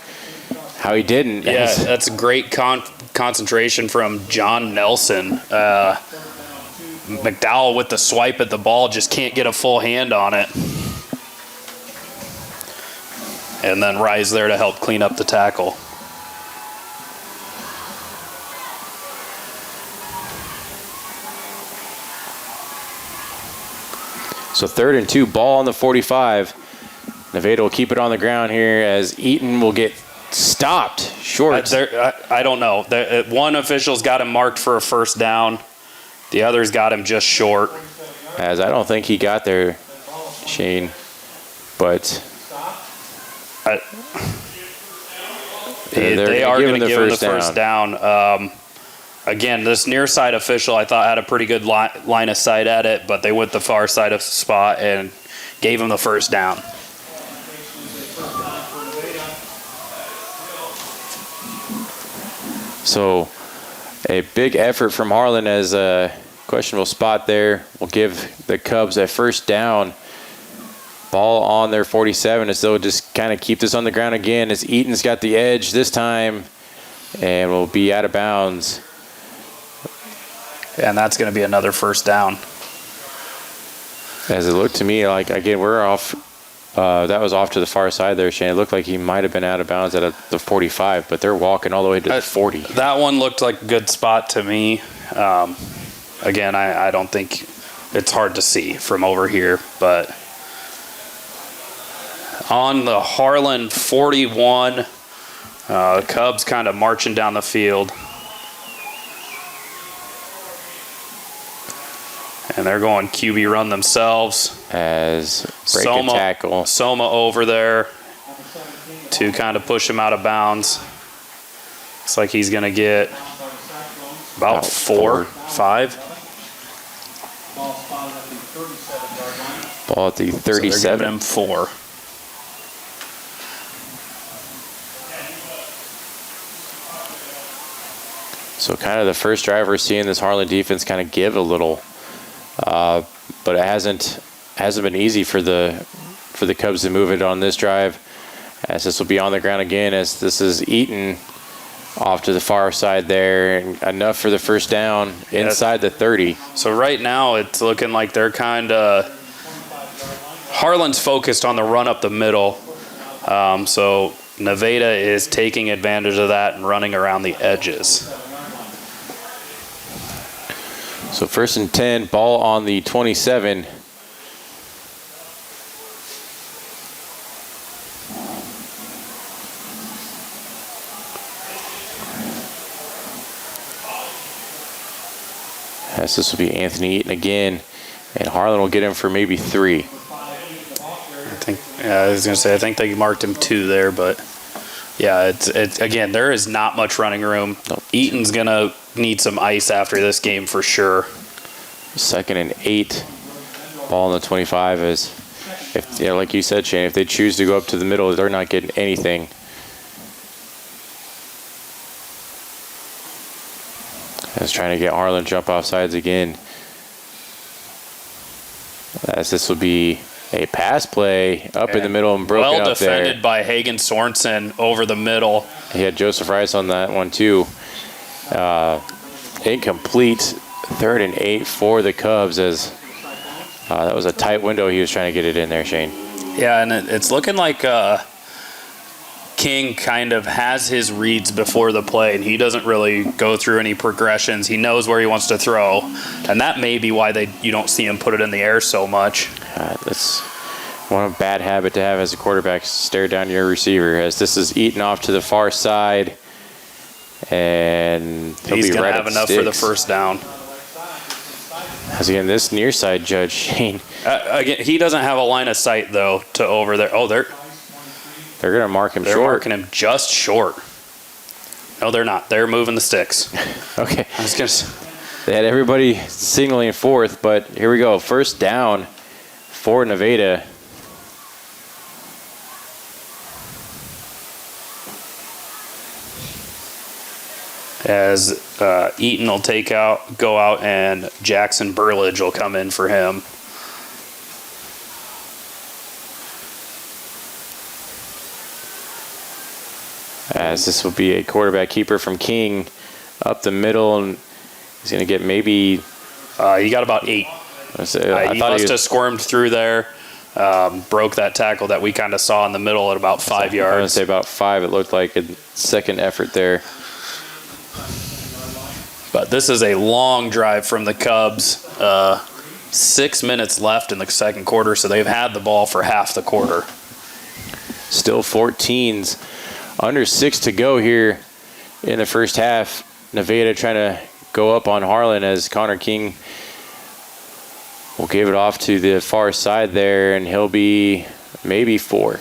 didn't. Yeah, that's great concentration from John Nelson. McDowell with the swipe at the ball just can't get a full hand on it. And then Rise there to help clean up the tackle. So 3rd and 2, ball on the 45. Nevada will keep it on the ground here as Eaton will get stopped short. I don't know. One official's got him marked for a first down. The other's got him just short. As I don't think he got there, Shane, but they are going to give him the first down. Again, this near side official I thought had a pretty good line of sight at it, but they went the far side of spot and gave him the first down. So a big effort from Harlan, as a questionable spot there will give the Cubs a first down. Ball on their 47, as they'll just kind of keep this on the ground again, as Eaton's got the edge this time and will be out of bounds. And that's going to be another first down. As it looked to me like, again, we're off. That was off to the far side there, Shane. It looked like he might have been out of bounds at the 45, but they're walking all the way to the 40. That one looked like a good spot to me. Again, I don't think it's hard to see from over here, but on the Harlan 41, Cubs kind of marching down the field. And they're going QB run themselves. As break a tackle. Soma over there to kind of push him out of bounds. Looks like he's going to get about 4, 5. Ball at the 37. So they're giving him 4. So kind of the first drive we're seeing this Harlan defense kind of give a little, but it hasn't been easy for the Cubs to move it on this drive, as this will be on the ground again, as this is Eaton off to the far side there, and enough for the first down inside the 30. So right now it's looking like they're kind of, Harlan's focused on the run up the middle, so Nevada is taking advantage of that and running around the edges. So 1st and 10, ball on the 27. As this will be Anthony Eaton again, and Harlan will get him for maybe 3. I was going to say, I think they marked him 2 there, but yeah, it's again, there is not much running room. Nope. Eaton's going to need some ice after this game for sure. 2nd and 8, ball on the 25 is, if like you said, Shane, if they choose to go up to the middle, they're not getting anything. As trying to get Harlan jump off sides again. As this will be a pass play up in the middle and broken well up there. Well defended by Hagen Sorensen over the middle. He had Joseph Rice on that one too. Incomplete. 3rd and 8 for the Cubs, as that was a tight window he was trying to get it in there, Shane. Yeah, and it's looking like King kind of has his reads before the play, and he doesn't really go through any progressions. He knows where he wants to throw, and that may be why you don't see him put it in the air so much. That's one bad habit to have as a quarterback, stare down your receiver, as this is Eaton off to the far side, and he's going to have enough for the first down. As again, this near side judge, Shane. Again, he doesn't have a line of sight, though, to over there. Oh, they're going to mark him short. They're marking him just short. No, they're not. They're moving the sticks. Okay. I was going to. They had everybody signaling 4th, but here we go. First down for Nevada. As Eaton will go out, and Jackson Burlage will come in for him. As this will be a quarterback keeper from King up the middle, and he's going to get maybe. He got about 8. He must have squirmed through there, broke that tackle that we kind of saw in the middle at about 5 yards. I was going to say about 5. It looked like a second effort there. But this is a long drive from the Cubs. 6 minutes left in the second quarter, so they've had the ball for half the quarter. Still 14s. Under 6 to go here in the first half. Nevada trying to go up on Harlan, as Connor King will give it off to the far side there, and he'll be maybe 4.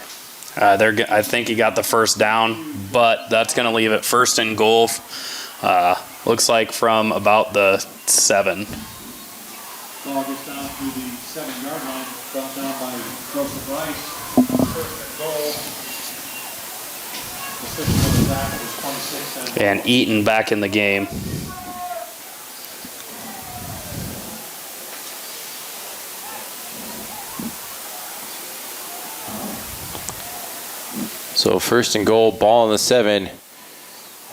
I think he got the first down, but that's going to leave it 1st and goal. Looks like from about the 7. Ball gets down to the 7-yard line, brought down by Joseph Rice. 1st and goal. The official on the back is 26. And Eaton back in the game. So 1st and goal, ball on the 7.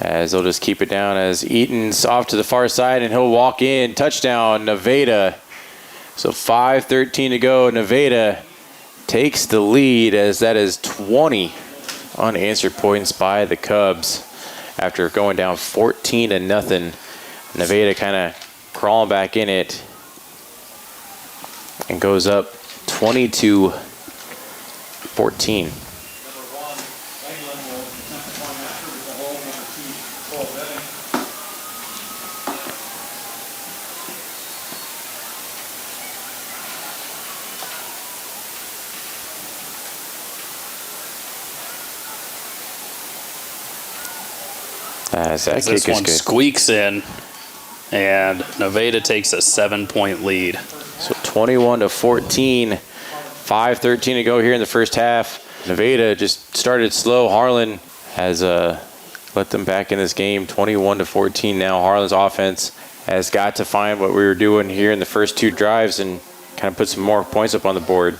As they'll just keep it down, as Eaton's off to the far side, and he'll walk in. Touchdown, Nevada. So 5:13 to go. Nevada takes the lead, as that is 20 unanswered points by the Cubs after going down 14-0. Nevada kind of crawling back in it and goes up 20-14. As that This kick is one good. squeaks in, and Nevada takes a 7-point lead. So 21-14, 5:13 to go here in the first half. Nevada just started slow. Harlan has let them back in this game, 21-14 now. Harlan's offense has got to find what we were doing here in the first two drives and kind of put some more points up on the board.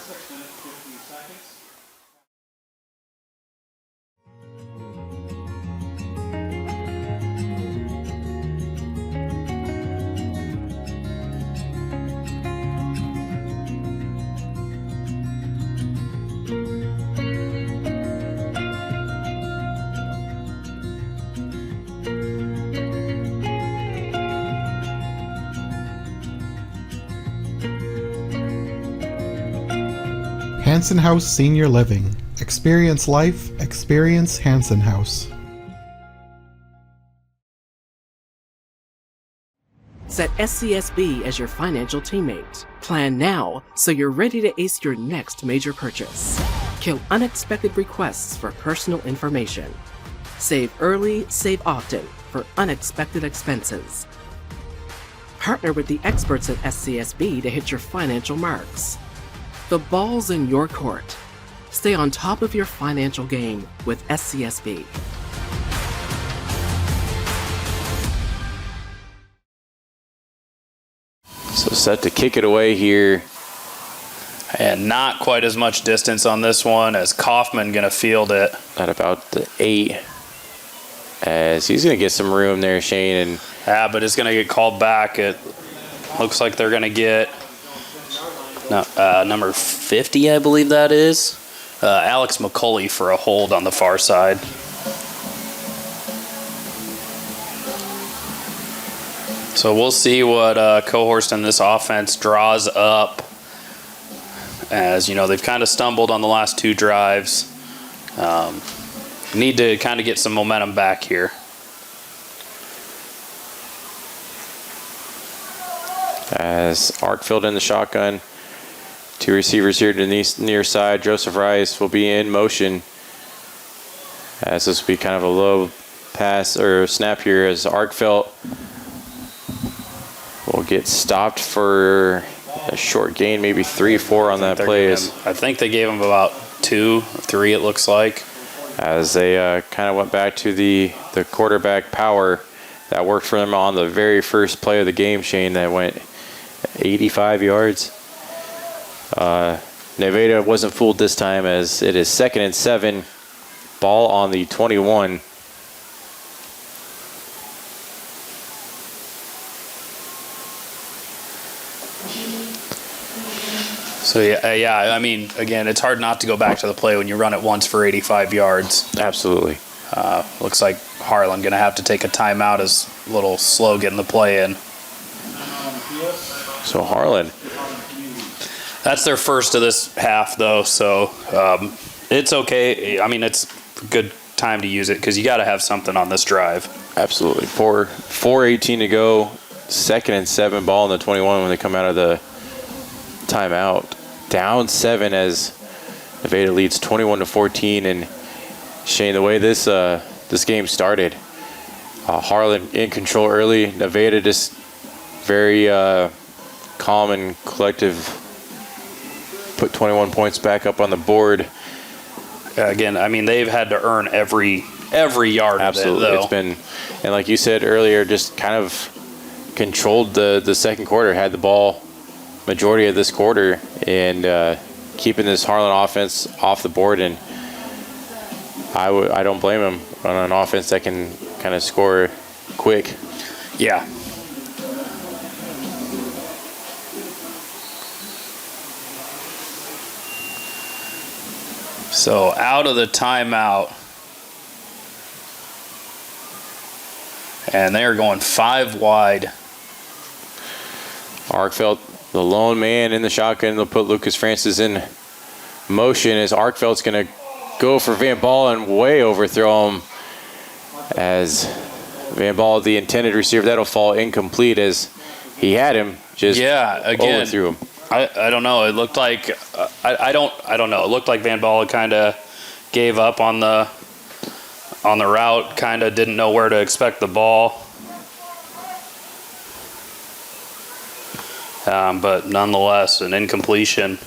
Hanson House Senior Living. Experience life, experience Hanson House. Set SCSB as your financial teammate. Plan now so you're ready to ace your next major purchase. Kill unexpected requests for personal information. Save early, save often for unexpected expenses. Partner with the experts at SCSB to hit your financial marks. The ball's in your court. Stay on top of your financial game with SCSB. So set to kick it away here. And not quite as much distance on this one as Kaufman going to field it. At about the 8. As he's going to get some room there, Shane. And yeah, but it's going to get called back. It looks like they're going to get number 50, I believe that is. Alex McCulley for a hold on the far side. So we'll see what Cohorst and this offense draws up. As you know, they've kind of stumbled on the last two drives. Need to kind of get some momentum back here. As Arkfield in the shotgun. Two receivers here to the near side. Joseph Rice will be in motion. As this will be kind of a low pass or snap here as Arkfeld will get stopped for a short gain, maybe 3-4 on that play. I think they gave him about 2, 3 it looks like. As they kind of went back to the quarterback power that worked for them on the very first play of the game, Shane, that went 85 yards. Nevada wasn't fooled this time as it is 2nd and 7. Ball on the 21. So yeah, I mean, again, it's hard not to go back to the play when you run it once for 85 yards. Absolutely. Looks like Harlan going to have to take a timeout. Is a little slow getting the play in. So Harlan. That's their first of this half, though, so it's okay. I mean, it's a good time to use it because you got to have something on this drive. Absolutely. 4:18 to go. 2nd and 7. Ball on the 21 when they come out of the timeout. Down 7 as Nevada leads 21-14. And Shane, the way this game started, Harlan in control early. Nevada just very calm and collective. Put 21 points back up on the board. Again, I mean, they've had to earn every yard. Absolutely. Of it, though. It's been, and like you said earlier, just kind of controlled the second quarter, had the ball majority of this quarter, and keeping this Harlan offense off the board. And I don't blame him on an offense that can kind of score quick. Yeah. So out of the timeout, and they are going 5 wide. Arkfeld, the lone man in the shotgun. They'll put Lucas Francis in motion as Arkfeld's going to go for Van Ball and way overthrow him. As Van Ball, the intended receiver, that'll fall incomplete as he had him. Just overthrew him. I don't know. It looked like I don't know. It looked like Van Ball kind of gave up on the route. Kind of didn't know where to expect the ball. But nonetheless, an incompletion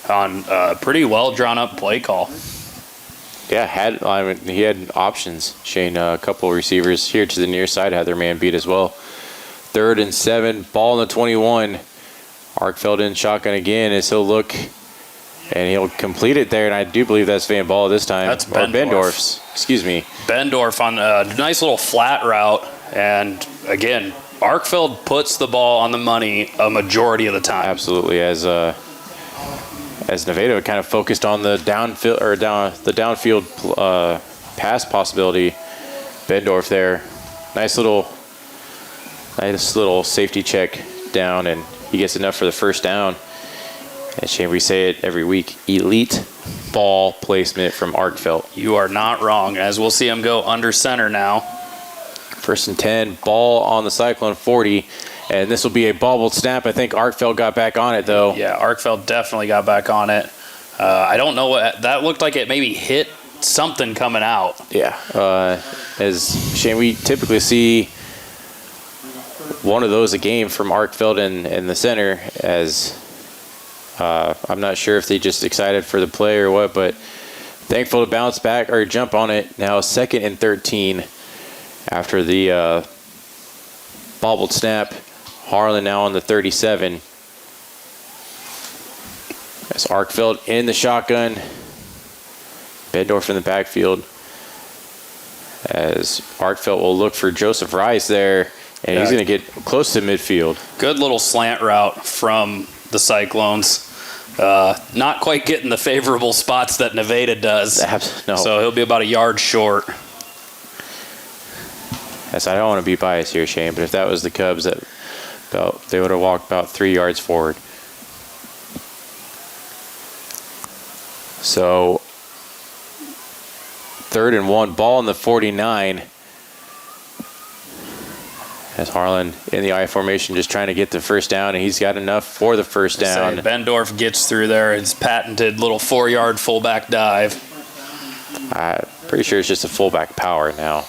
on a pretty well drawn up play call. Yeah, he had options. Shane, a couple of receivers here to the near side had their man beat as well. 3rd and 7, ball in the 21. Arkfeld in shotgun again as he'll look, and he'll complete it there, and I do believe that's Van Ball this time. That's Bendorf's. Excuse me. Bendorf on a nice little flat route, and again, Arkfeld puts the ball on the money a majority of the time. Absolutely, as Nevada kind of focused on the downfield pass possibility. Bendorf there, nice little safety check down, and he gets enough for the first down. And Shane, we say it every week, elite ball placement from Arkfeld. You are not wrong, as we'll see him go under center now. 1st and 10, ball on the Cyclone 40, and this will be a bobbled snap. I think Arkfeld got back on it, though. Yeah, Arkfeld definitely got back on it. I don't know what that looked like. It maybe hit something coming out. Yeah, as Shane, we typically see one of those a game from Arkfeld in the center, as I'm not sure if they just excited for the play or what, but thankful to bounce back or jump on it. Now 2nd and 13 after the bobbled snap. Harlan now on the 37. As Arkfeld in the shotgun. Bendorf in the backfield. As Arkfeld will look for Joseph Rice there. And he's going to get close to midfield. Good little slant route from the Cyclones. Not quite getting the favorable spots that Nevada does. No. So he'll be about a yard short. Yes, I don't want to be biased here, Shane, but if that was the Cubs, they would have walked about 3 yards forward. So 3rd and 1, ball in the 49. As Harlan in the I formation just trying to get the first down, and he's got enough for the first down. Bendorf gets through there. His patented little 4-yard fullback dive. I'm pretty sure it's just a fullback power now.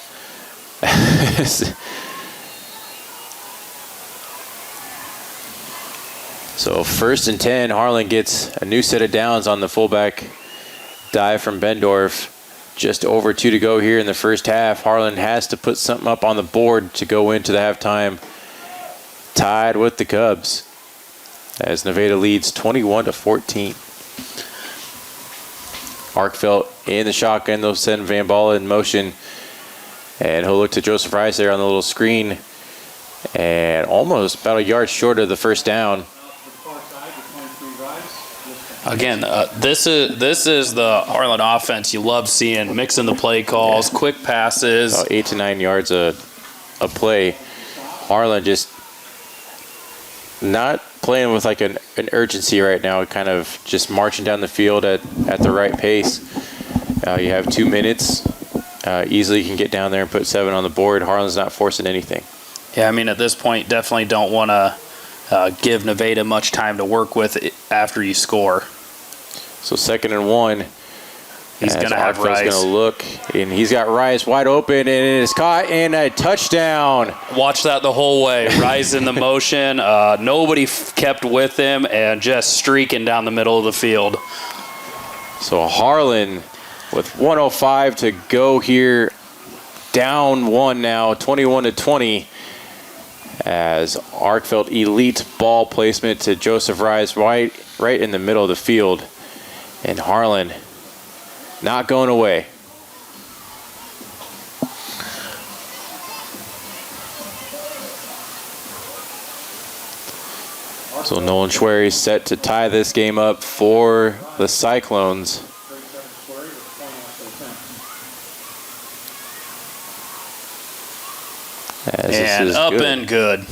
So 1st and 10, Harlan gets a new set of downs on the fullback dive from Bendorf. Just over 2 to go here in the first half. Harlan has to put something up on the board to go into the halftime tied with the Cubs, as Nevada leads 21-14. Arkfeld in the shotgun. They'll send Van Ball in motion, and he'll look to Joseph Rice there on the little screen, and almost about a yard short of the first down. Again, this is the Harlan offense you love seeing, mixing the play calls, quick passes. About 8 to 9 yards a play. Harlan just not playing with like an urgency right now, kind of just marching down the field at the right pace. You have 2 minutes. Easily can get down there and put 7 on the board. Harlan's not forcing anything. Yeah, I mean, at this point, definitely don't want to give Nevada much time to work with after you score. So 2nd and 1. He's going to have Rice. Going to look, and he's got Rice wide open, and it is caught in a touchdown. Watch that the whole way. Rice in the motion. Nobody kept with him, and just streaking down the middle of the field. So Harlan with 1:05 to go here, down 1 now, 21-20. As Arkfeld elite ball placement to Joseph Rice right in the middle of the field. And Harlan not going away. So Nolan Schwery set to tie this game up for the Cyclones. And up good. and good.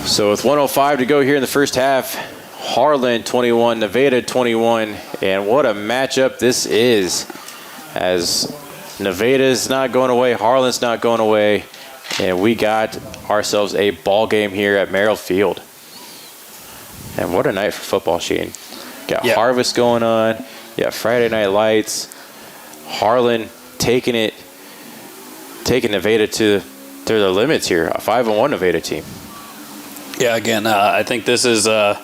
So with 105 to go here in the first half, Harlan 21, Nevada 21, and what a matchup this is, as Nevada's not going away, Harlan's not going away, and we got ourselves a ball game here at Merrill Field. And what a night for football, Shane. Got Harvest going on, you got Friday Night Lights, Harlan taking Nevada to their limits here, a 5-1 Nevada team. Yeah, again, I think this is a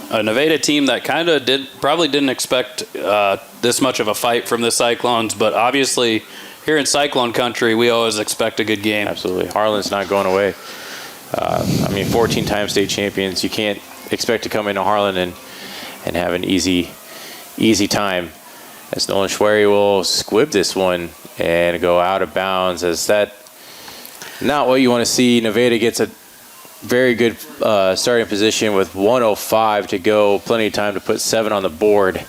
Nevada team that kind of probably didn't expect this much of a fight from the Cyclones, but obviously here in Cyclone country, we always expect a good game. Absolutely. Harlan's not going away. 14-time state champions. You can't expect to come into Harlan and have an easy time. As Nolan Schwery will squib this one and go out of bounds, as that not what you want to see. Nevada gets a very good starting position with 1:05 to go. Plenty of time to put 7 on the board.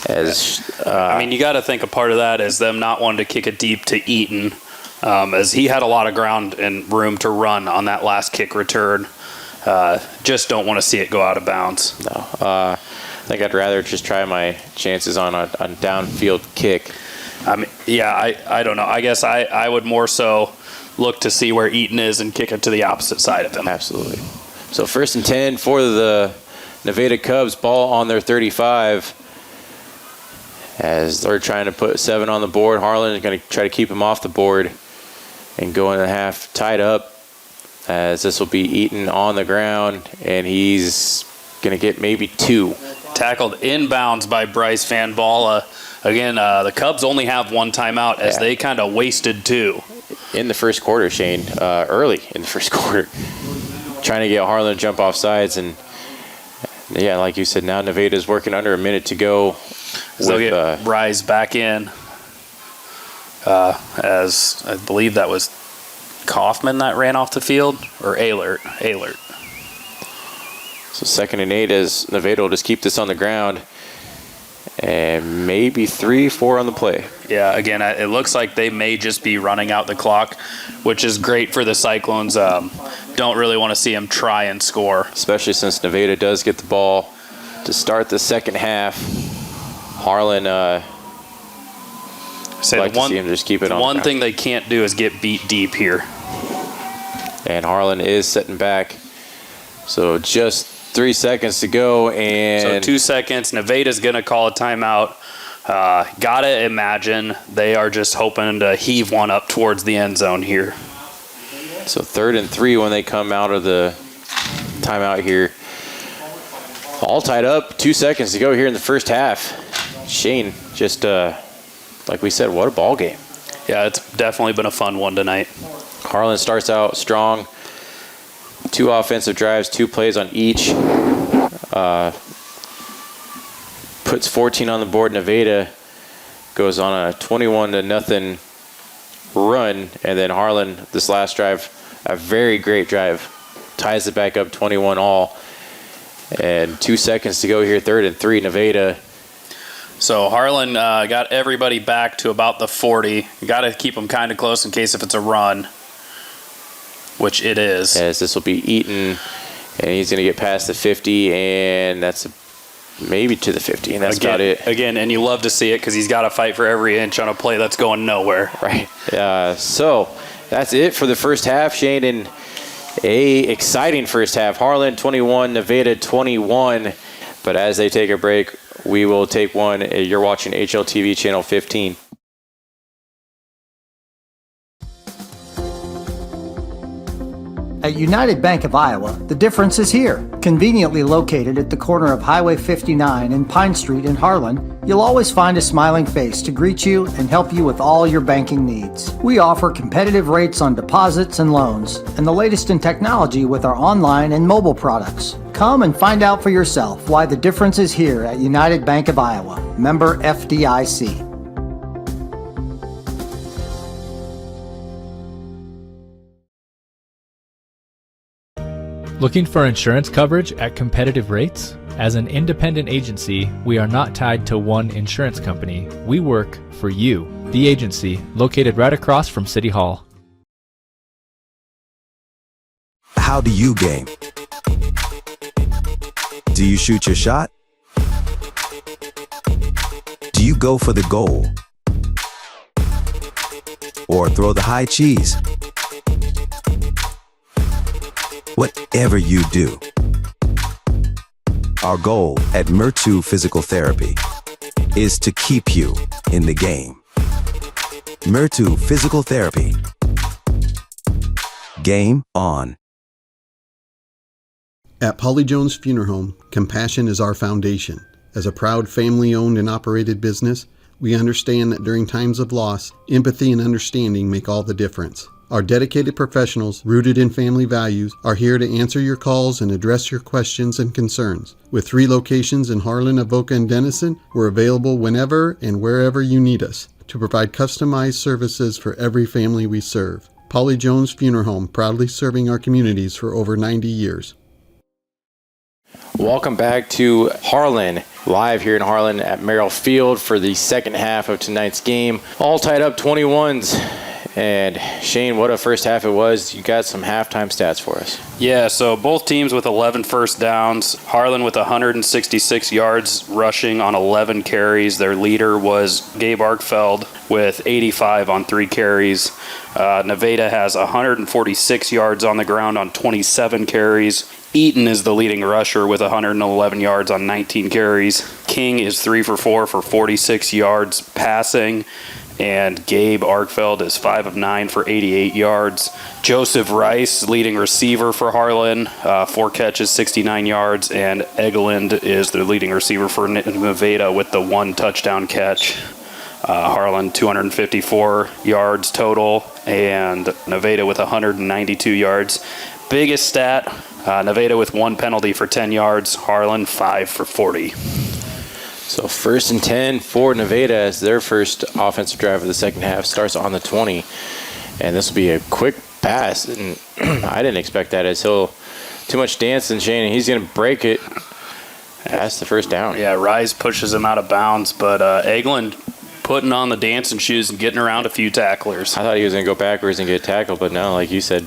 You got to think a part of that is them not wanting to kick it deep to Eaton, as he had a lot of ground and room to run on that last kick return. Just don't want to see it go out of bounds. No. I think I'd rather just try my chances on a downfield kick. I don't know. I guess I would more so look to see where Eaton is and kick it to the opposite side of him. Absolutely. So 1st and 10 for the Nevada Cubs, ball on their 35. As they're trying to put 7 on the board, Harlan is going to try to keep him off the board and go in the half tied up, as this will be Eaton on the ground, and he's going to get maybe 2. Tackled inbounds by Bryce Van Balla. Again, the Cubs only have 1 timeout, as they kind of wasted 2. In the first quarter, Shane, early in the first quarter, trying to get Harlan to jump off sides. And, yeah, like you said, now Nevada's working under a minute to go. They'll get Rise back in, as I believe that was Kaufman that ran off the field, or Ehlert. So 2nd and 8 as Nevada will just keep this on the ground. And maybe 3-4 on the play. Yeah, again, it looks like they may just be running out the clock, which is great for the Cyclones. Don't really want to see them try and score. Especially since Nevada does get the ball to start the second half. Harlan, like to see him just keep it on. One thing they can't do is get beat deep here. And Harlan is sitting back. So just 3 seconds to go, and so 2 seconds. Nevada's going to call a timeout. Gotta imagine they are just hoping to heave one up towards the end zone here. So 3rd and 3 when they come out of the timeout here. All tied up. 2 seconds to go here in the first half. Shane, just like we said, what a ball game. Yeah, it's definitely been a fun one tonight. Harlan starts out strong. 2 offensive drives, 2 plays on each. Puts 14 on the board. Nevada goes on a 21-0 run, and then Harlan, this last drive, a very great drive, ties it back up 21-all. And 2 seconds to go here, 3rd and 3, Nevada. So Harlan got everybody back to about the 40. You got to keep them kind of close in case if it's a run, which it is. As this will be Eaton, and he's going to get past the 50, and that's maybe to the 50, and that's about it. Again, and you love to see it because he's got to fight for every inch on a play that's going nowhere. Right. So that's it for the first half, Shane, and a exciting first half. Harlan 21, Nevada 21. But as they take a break, we will take one. You're watching HLTV Channel 15. At United Bank of Iowa, the difference is here. Conveniently located at the corner of Highway 59 and Pine Street in Harlan, you'll always find a smiling face to greet you and help you with all your banking needs. We offer competitive rates on deposits and loans, and the latest in technology with our online and mobile products. Come and find out for yourself why the difference is here at United Bank of Iowa. Member FDIC. Looking for insurance coverage at competitive rates? As an independent agency, we are not tied to one insurance company. We work for you, the agency, located right across from City Hall. how do you game? Do you shoot your shot? Do you go for the goal? Or throw the high cheese? Whatever you do, our goal at Murtu Physical Therapy is to keep you in the game. Murtu Physical Therapy. Game on. At Polly Jones Funeral Home, compassion is our foundation. As a proud family-owned and operated business, we understand that during times of loss, empathy and understanding make all the difference. Our dedicated professionals, rooted in family values, are here to answer your calls and address your questions and concerns. With 3 locations in Harlan, Avoca, and Denison, we're available whenever and wherever you need us to provide customized services for every family we serve. Polly Jones Funeral Home, proudly serving our communities for over 90 years. Welcome back to Harlan, live here in Harlan at Merrill Field for the second half of tonight's game. All tied up 21s. And Shane, what a first half it was. You got some halftime stats for us. Yeah, so both teams with 11 first downs. Harlan with 166 yards rushing on 11 carries. Their leader was Gabe Arkfeld with 85 on 3 carries. Nevada has 146 yards on the ground on 27 carries. Eaton is the leading rusher with 111 yards on 19 carries. King is 3 for 4 for 46 yards passing. And Gabe Arkfeld is 5 of 9 for 88 yards. Joseph Rice, leading receiver for Harlan, 4 catches, 69 yards. And Egeland is the leading receiver for Nevada with the 1 touchdown catch. Harlan 254 yards total, and Nevada with 192 yards. Biggest stat, Nevada with 1 penalty for 10 yards, Harlan 5 for 40. So 1st and 10 for Nevada as their first offensive drive of the second half starts on the 20. And this will be a quick pass. And I didn't expect that as he'll too much dancing, Shane, and he's going to break it. That's the first down. Yeah, Rise pushes him out of bounds, but Egeland putting on the dancing shoes and getting around a few tacklers. I thought he was going to go backwards and get tackled, but no, like you said,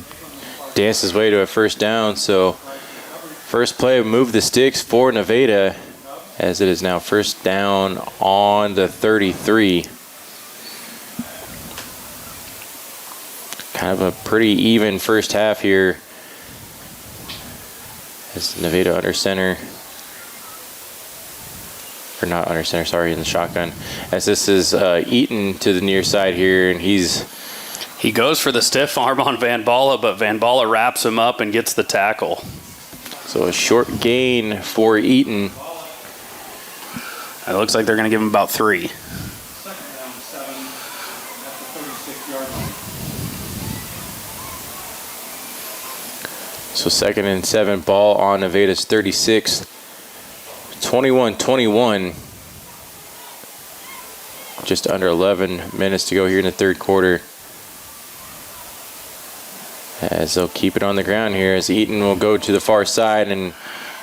danced his way to a first down. So first play, move the sticks for Nevada, as it is now first down on the 33. Kind of a pretty even first half here. As Nevada under center. Or not under center, sorry, in the shotgun. As this is Eaton to the near side here, and he goes for the stiff arm on Van Balla, but Van Balla wraps him up and gets the tackle. So a short gain for Eaton. It looks like they're going to give him about 3. So 2nd and 7, ball on Nevada's 36. 21-21. Just under 11 minutes to go here in the third quarter. As they'll keep it on the ground here, as Eaton will go to the far side and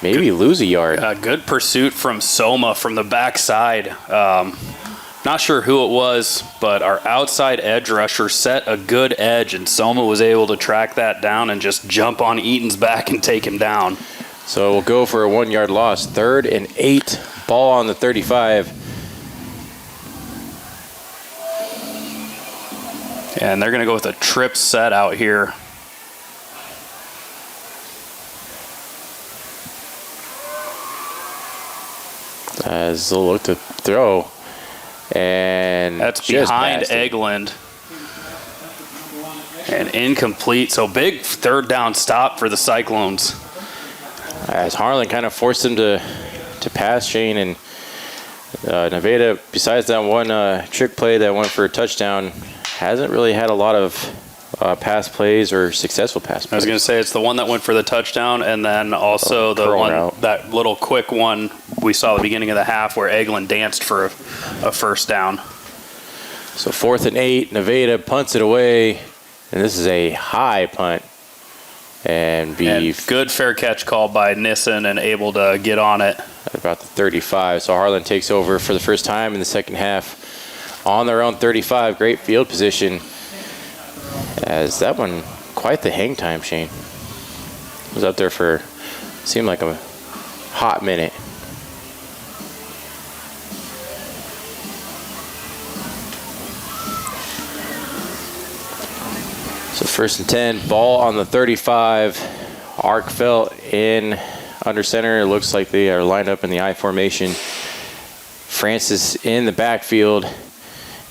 maybe lose a yard. Good pursuit from Soma from the backside. Not sure who it was, but our outside edge rusher set a good edge, and Soma was able to track that down and just jump on Eaton's back and take him down. So we'll go for a 1-yard loss. 3rd and 8, ball on the 35. And they're going to go with a trip set out here. As they'll look to throw. And that's behind Egeland. And incomplete. So big 3rd down stop for the Cyclones. As Harlan kind of forced them to pass, Shane, and Nevada, besides that one trick play that went for a touchdown, hasn't really had a lot of pass plays or successful pass plays. I was going to say it's the one that went for the touchdown, and then also the one route. That little quick one we saw at the beginning of the half where Egeland danced for a first down. So 4th and 8, Nevada punts it away, and this is a high punt. And good fair catch call by Nissen and able to get on it. At about the 35. So Harlan takes over for the first time in the second half on their own 35. Great field position. As that one, quite the hang time, Shane. Was up there for, seemed like a hot minute. So 1st and 10, ball on the 35. Arkfeld in under center. It looks like they are lined up in the I formation. Francis in the backfield,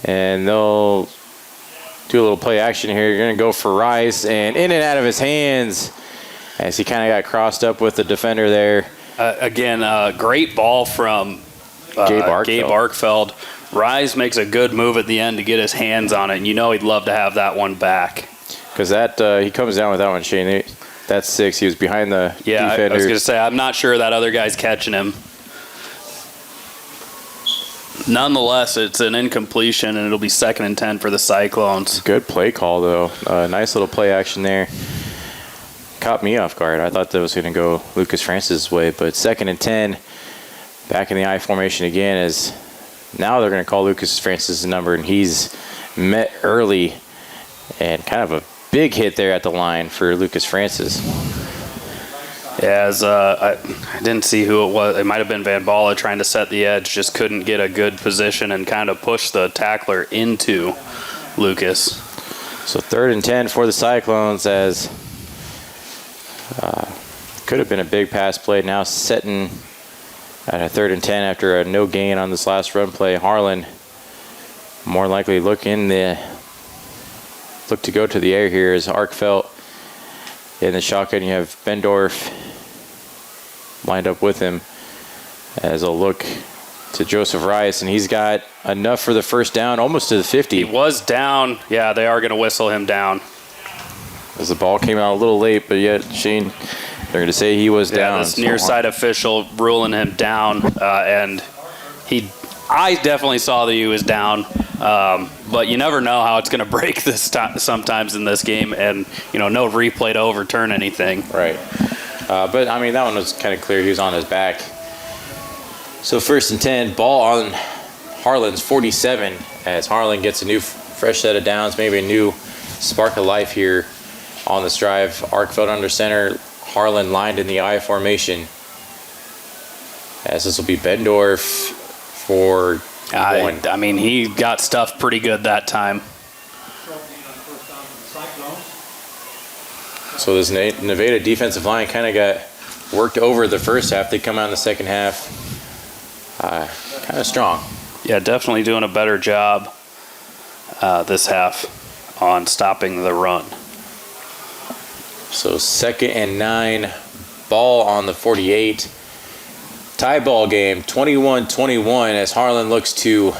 and they'll do a little play action here. You're going to go for Rice, and in and out of his hands as he kind of got crossed up with the defender there. Again, great ball from Gabe Arkfeld. Rice makes a good move at the end to get his hands on it, and you know he'd love to have that one back. Because that he comes down with that one, Shane. That's 6. He was behind the defender. I was going to say, I'm not sure that other guy's catching him. Nonetheless, it's an incompletion, and it'll be 2nd and 10 for the Cyclones. Good play call, though. Nice little play action there. Caught me off guard. I thought that was going to go Lucas Francis' way, but 2nd and 10, back in the I formation again, as now they're going to call Lucas Francis' number, and he's met early, and kind of a big hit there at the line for Lucas Francis. Yeah, I didn't see who it was. It might have been Van Balla trying to set the edge, just couldn't get a good position and kind of push the tackler into Lucas. So 3rd and 10 for the Cyclones, as could have been a big pass play. Now setting at a 3rd and 10 after a no gain on this last run play. Harlan more likely look to go to the air here as Arkfeld in the shotgun. You have Bendorf lined up with him as a look to Joseph Rice, and he's got enough for the first down, almost to the 50. He was down. Yeah, they are going to whistle him down. As the ball came out a little late, but yet, Shane, they're going to say he was down. This near side official ruling him down, and I definitely saw that he was down. But you never know how it's going to break this sometimes in this game, and no replay to overturn anything. Right. But I mean, that one was kind of clear. He was on his back. So 1st and 10, ball on Harlan's 47, as Harlan gets a new fresh set of downs, maybe a new spark of life here on this drive. Arkfeld under center, Harlan lined in the I formation, as this will be Bendorf for one. I mean, he got stuffed pretty good that time. So this Nevada defensive line kind of got worked over the first half. They come out in the second half kind of strong. Yeah, definitely doing a better job this half on stopping the run. So 2nd and 9, ball on the 48. Tie ball game, 21-21, as Harlan looks to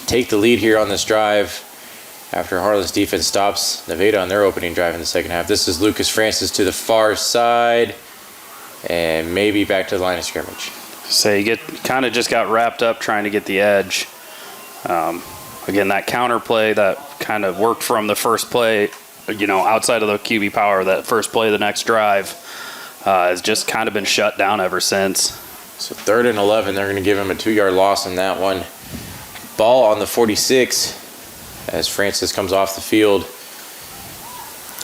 take the lead here on this drive after Harlan's defense stops Nevada on their opening drive in the second half. This is Lucas Francis to the far side, and maybe back to the line of scrimmage. So you kind of just got wrapped up trying to get the edge. Again, that counter play that kind of worked from the first play, outside of the QB power, that first play of the next drive has just kind of been shut down ever since. So 3rd and 11, they're going to give him a 2-yard loss on that one. Ball on the 46 as Francis comes off the field.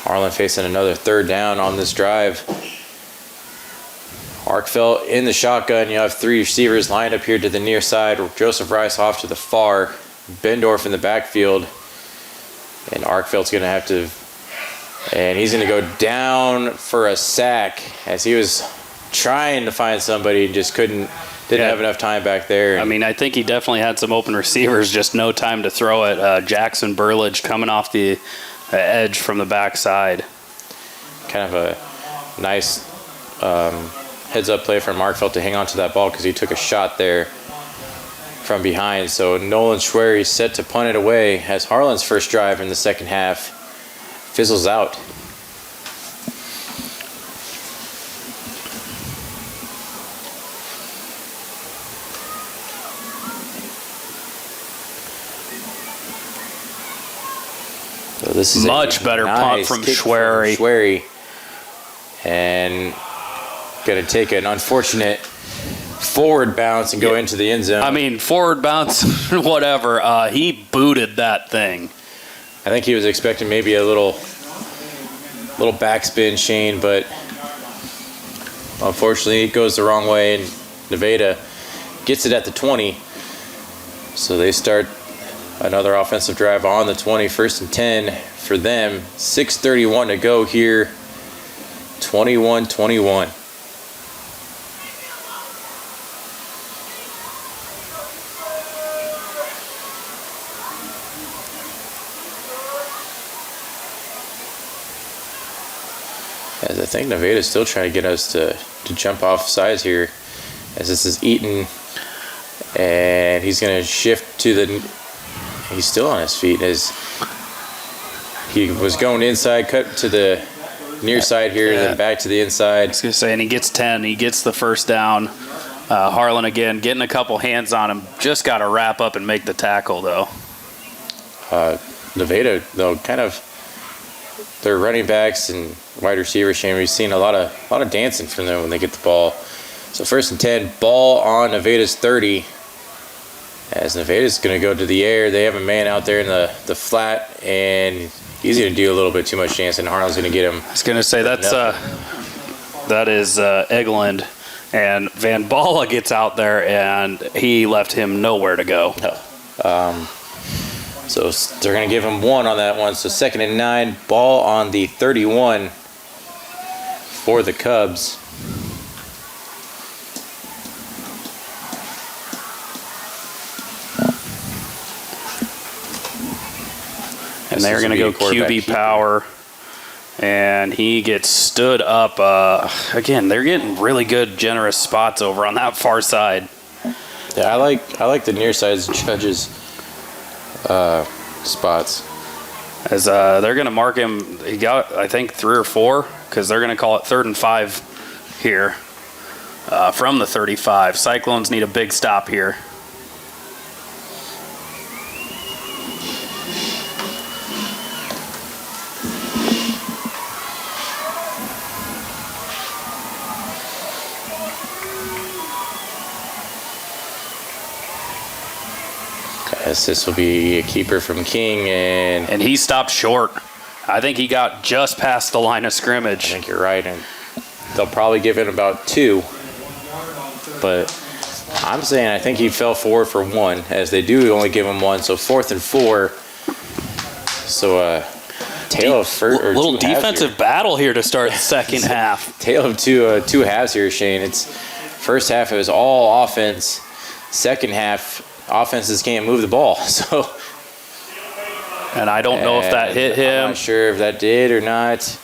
Harlan facing another 3rd down on this drive. Arkfeld in the shotgun. You have 3 receivers lined up here to the near side. Joseph Rice off to the far. Bendorf in the backfield. And Arkfeld's going to have to... And he's going to go down for a sack as he was trying to find somebody and just didn't have enough time back there. I mean, I think he definitely had some open receivers, just no time to throw it. Jackson Burlage coming off the edge from the backside. Kind of a nice heads-up play from Arkfeld to hang on to that ball because he took a shot there from behind. So Nolan Schwery set to punt it away as Harlan's first drive in the second half fizzles out. So this is much better punt from Schwery. And going to take an unfortunate forward bounce and go into the end zone. I mean, forward bounce, whatever. He booted that thing. I think he was expecting maybe a little little backspin, Shane, but unfortunately it goes the wrong way, and Nevada gets it at the 20. So they start another offensive drive on the 20, 1st and 10 for them. 6:31 to go here. 21-21. As I think Nevada's still trying to get us to jump off sides here, as this is Eaton, and he's going to shift to the, he's still on his feet as he was going inside, cut to the near side here, then back to the inside. I was going to say, and he gets 10, he gets the first down. Harlan again getting a couple hands on him, just got to wrap up and make the tackle though. Nevada though, kind of their running backs and wide receivers, Shane, we've seen a lot of dancing from them when they get the ball. So 1st and 10, ball on Nevada's 30. As Nevada's going to go to the air, they have a man out there in the flat, and he's going to do a little bit too much dancing. Harlan's going to get him. I was going to say that is Egeland, and Van Balla gets out there, and he left him nowhere to go. No. So they're going to give him 1 on that one. So 2nd and 9, ball on the 31 for the Cubs. And they're going to go QB power, and he gets stood up. Again, they're getting really good, generous spots over on that far side. Yeah, I like the near sides judges spots. As they're going to mark him, he got I think 3 or 4, because they're going to call it 3rd and 5 here from the 35. Cyclones need a big stop here. This will be a keeper from King, and he stopped short. I think he got just past the line of scrimmage. I think you're right, and they'll probably give it about 2. But I'm saying I think he fell forward for 1, as they do only give him 1. So 4th and 4. So tale of little defensive battle here to start the second half. Tale of two halves here, Shane. It's first half it was all offense. Second half, offenses can't move the ball. So, and I don't know if that hit him. I'm not sure if that did or not.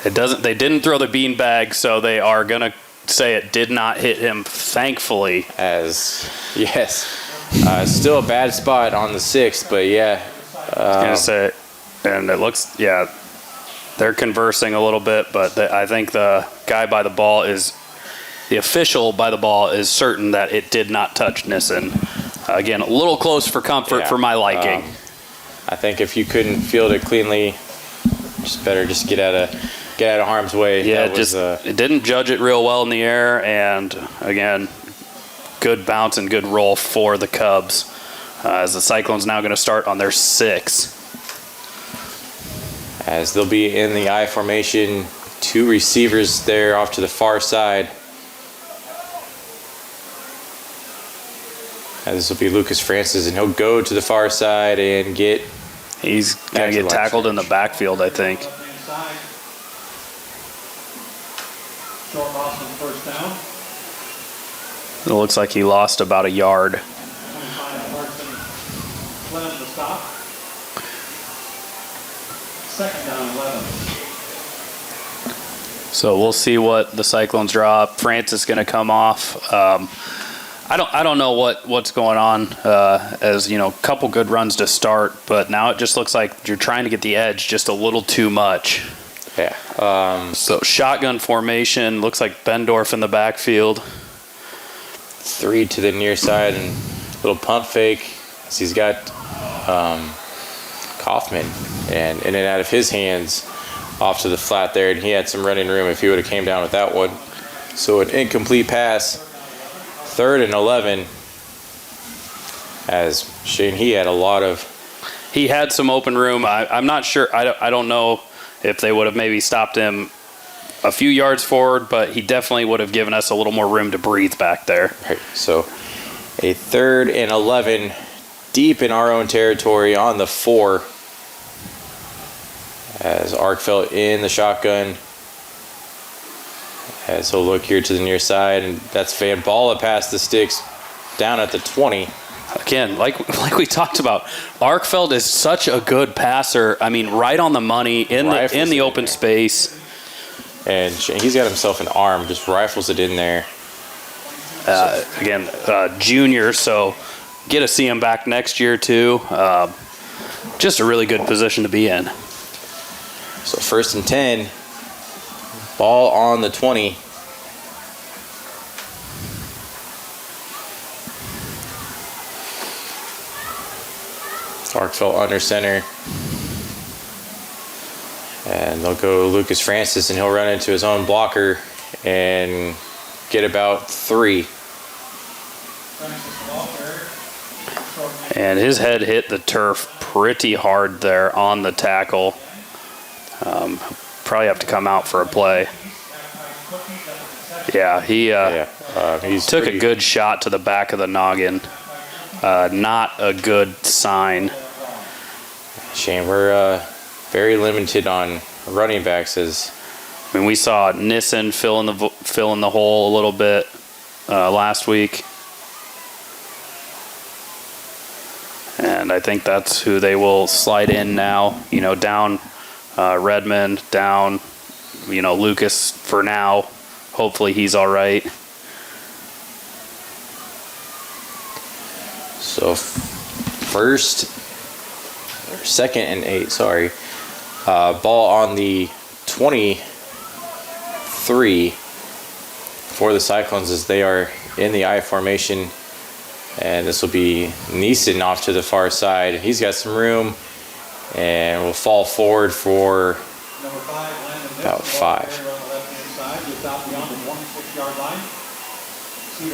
It doesn't. They didn't throw the beanbag, so they are gonna say it did not hit him. Thankfully, as yes, still a bad spot on the 6th, but yeah. I was gonna say, and it looks they're conversing a little bit, but I think the guy by the ball is. The official by the ball is certain that it did not touch Nissen. Again, a little close for comfort for my liking. I think if you couldn't field it cleanly, just better just get out of harm's way. Yeah, it didn't judge it real well in the air, and again, good bounce and good roll for the Cubs. As the Cyclones now going to start on their 6. As they'll be in the I formation, 2 receivers there off to the far side. This will be Lucas Francis, and he'll go to the far side and get. He's going to get tackled in the backfield, I think. Short loss on first down. It looks like he lost about a yard. 25 yards and 11 to stop. 2nd down, 11. So we'll see what the Cyclones draw up. Francis going to come off. I don't know what's going on, as, a couple good runs to start, but now it just looks like you're trying to get the edge just a little too much. Yeah. So shotgun formation, looks like Bendorf in the backfield. 3 to the near side and little pump fake. As he's got Kaufman and in and out of his hands off to the flat there, and he had some running room if he would have came down with that one. So an incomplete pass. 3rd and 11, as Shane, he had some open room. I'm not sure. I don't know if they would have maybe stopped him a few yards forward, but he definitely would have given us a little more room to breathe back there. Right, so a 3rd and 11 deep in our own territory on the 4 as Arkfeld in the shotgun. As he'll look here to the near side, and that's Van Balla past the sticks down at the 20. Again, like we talked about, Arkfeld is such a good passer. I mean, right on the money in the open space. And he's got himself an arm, just rifles it in there. Again, junior, so get to see him back next year too. Just a really good position to be in. So 1st and 10. Ball on the 20. Arkfeld under center. And they'll go Lucas Francis, and he'll run into his own blocker and get about 3. And his head hit the turf pretty hard there on the tackle. Probably have to come out for a play. Yeah, he took a good shot to the back of the noggin. Not a good sign. Shane, we're very limited on running backs. I mean, we saw Nissen fill in the hole a little bit last week. And I think that's who they will slide in now. You know, down Redmond, down, Lucas for now. Hopefully he's all right. So 2nd and 8, sorry. Ball on the 23 for the Cyclones as they are in the I formation. And this will be Neeson off to the far side. He's got some room and will fall forward for about 5.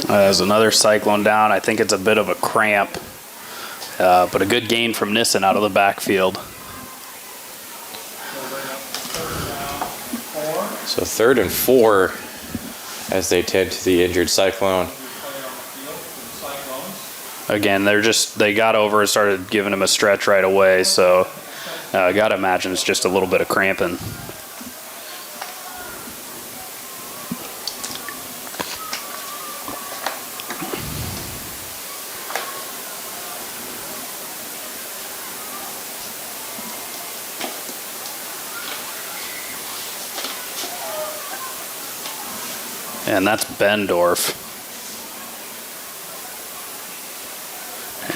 There's another Cyclone down. I think it's a bit of a cramp, but a good gain from Nissen out of the backfield. So 3rd and 4 as they tend to the injured Cyclone. Again, they got over and started giving him a stretch right away, so I got to imagine it's just a little bit of cramping. And that's Bendorf.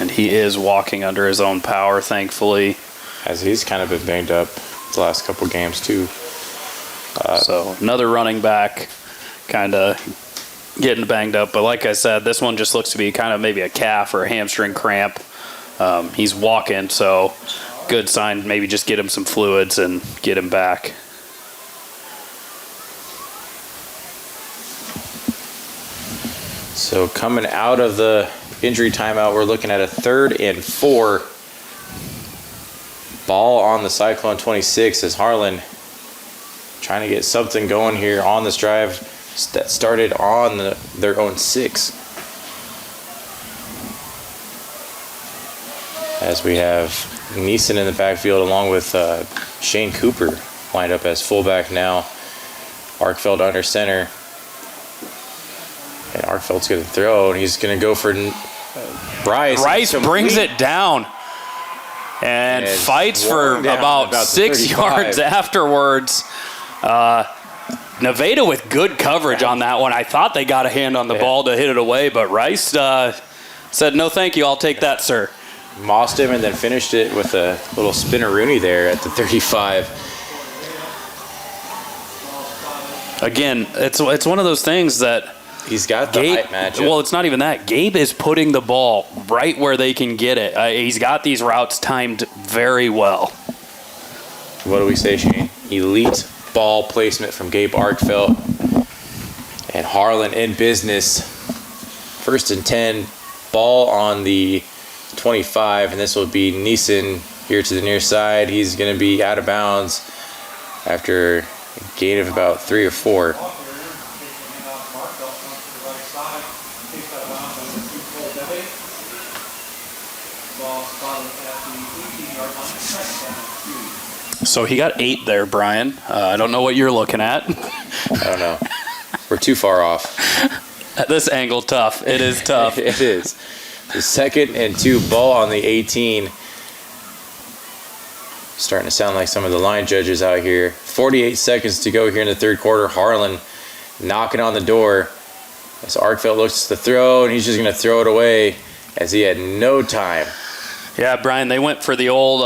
And he is walking under his own power, thankfully. As he's kind of been banged up the last couple games, too. So another running back kind of getting banged up. But like I said, this one just looks to be kind of maybe a calf or a hamstring cramp. He's walking, so good sign. Maybe just get him some fluids and get him back. So coming out of the injury timeout, we're looking at a 3rd and 4. Ball on the Cyclone 26 as Harlan trying to get something going here on this drive that started on their own 6. As we have Neeson in the backfield along with Shane Cooper lined up as fullback now. Arkfeld under center. And Arkfeld's going to throw, and he's going to go for Rice. Rice brings it down and fights for about 6 yards afterwards. Nevada with good coverage on that one. I thought they got a hand on the ball to hit it away, but Rice said, "No, thank you. I'll take that, sir." Mossed him and then finished it with a little spinneroonie there at the 35. Again, it's one of those things that he's got the height matchup. Well, it's not even that. Gabe is putting the ball right where they can get it. He's got these routes timed very well. What do we say, Shane? Elite ball placement from Gabe Arkfeld. And Harlan in business. 1st and 10. Ball on the 25. And this will be Neeson here to the near side. He's going to be out of bounds after a gain of about 3 or 4. So he got 8 there, Brian. I don't know what you're looking at. I don't know. We're too far off. At this angle, tough. It is tough. It is. The 2nd and 2, ball on the 18. Starting to sound like some of the line judges out here. 48 seconds to go here in the 3rd quarter. Harlan knocking on the door as Arkfeld looks to throw, and he's just going to throw it away as he had no time. Yeah, Brian, they went for the old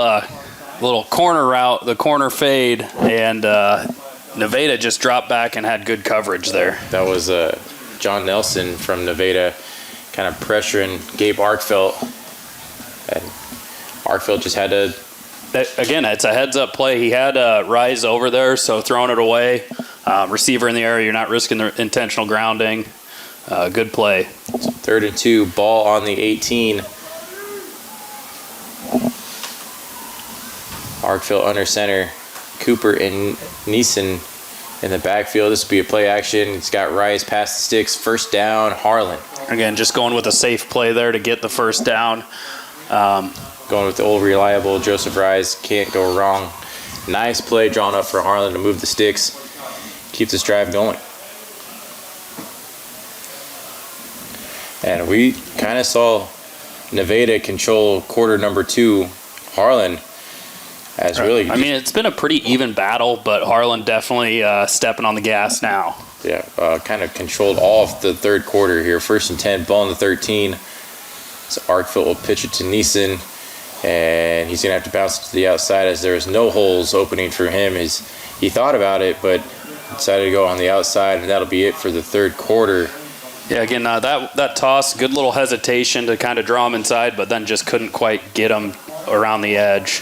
little corner route, the corner fade, and Nevada just dropped back and had good coverage there. That was John Nelson from Nevada kind of pressuring Gabe Arkfeld, and Arkfeld just had to... Again, it's a heads-up play. He had Rise over there, so throwing it away. Receiver in the area, you're not risking the intentional grounding. Good play. So 3rd and 2, ball on the 18. Arkfeld under center. Cooper and Neeson in the backfield. This will be a play action. It's got Rise past the sticks. 1st down, Harlan. Again, just going with a safe play there to get the 1st down. Going with the old reliable Joseph Rise. Can't go wrong. Nice play drawn up for Harlan to move the sticks. Keep this drive going. And we kind of saw Nevada control quarter number 2. Harlan has really... I mean, it's been a pretty even battle, but Harlan definitely stepping on the gas now. Yeah, kind of controlled all of the 3rd quarter here. 1st and 10, ball on the 13. So Arkfeld will pitch it to Neeson, and he's going to have to bounce it to the outside as there's no holes opening for him. He thought about it, but decided to go on the outside, and that'll be it for the 3rd quarter. Yeah, again, that toss, good little hesitation to kind of draw him inside, but then just couldn't quite get him around the edge.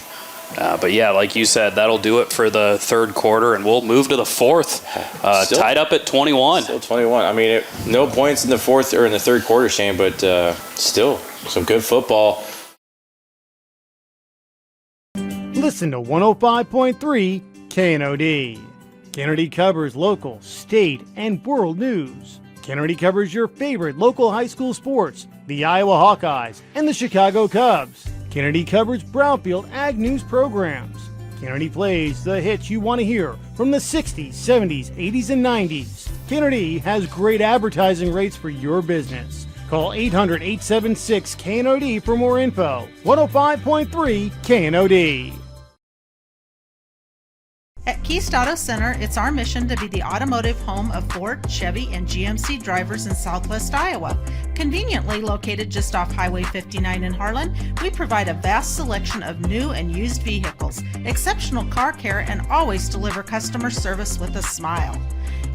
But yeah, like you said, that'll do it for the 3rd quarter, and we'll move to the 4th. Tied up at 21. Still 21. I mean, no points in the 4th or in the 3rd quarter, Shane, but still some good football. Listen to 105.3 KNOD. KNOD covers local, state, and world news. KNOD covers your favorite local high school sports, the Iowa Hawkeyes and the Chicago Cubs. KNOD covers Brownfield Ag News programs. KNOD plays the hits you want to hear from the 60s, 70s, 80s, and 90s. KNOD has great advertising rates for your business. Call 800-876-KNOD for more info. 105.3 KNOD. At Keast Auto Center, it's our mission to be the automotive home of Ford, Chevy, and GMC drivers in Southwest Iowa. Conveniently located just off Highway 59 in Harlan, we provide a vast selection of new and used vehicles, exceptional car care, and always deliver customer service with a smile.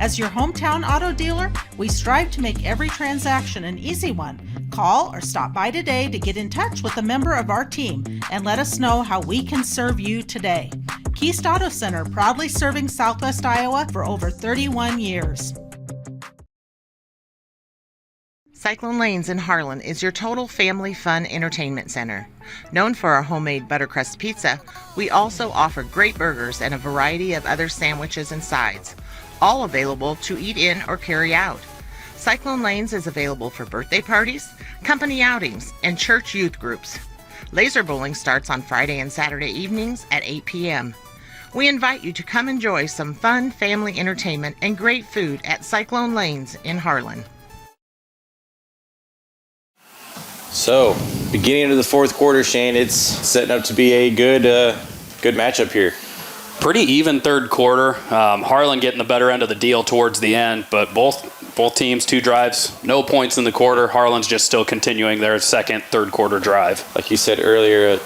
As your hometown auto dealer, we strive to make every transaction an easy one. Call or stop by today to get in touch with a member of our team and let us know how we can serve you today. Keast Auto Center, proudly serving Southwest Iowa for over 31 years. Cyclone Lanes in Harlan is your total family fun entertainment center. Known for our homemade buttercrust pizza, we also offer great burgers and a variety of other sandwiches and sides, all available to eat in or carry out. Cyclone Lanes is available for birthday parties, company outings, and church youth groups. Laser bowling starts on Friday and Saturday evenings at 8 p.m. We invite you to come enjoy some fun family entertainment and great food at Cyclone Lanes in Harlan. So, beginning of the 4th quarter, Shane, it's setting up to be a good matchup here. Pretty even 3rd quarter. Harlan getting the better end of the deal towards the end, but both teams, 2 drives, no points in the quarter. Harlan's just still continuing their 2nd, 3rd quarter drive. Like you said earlier,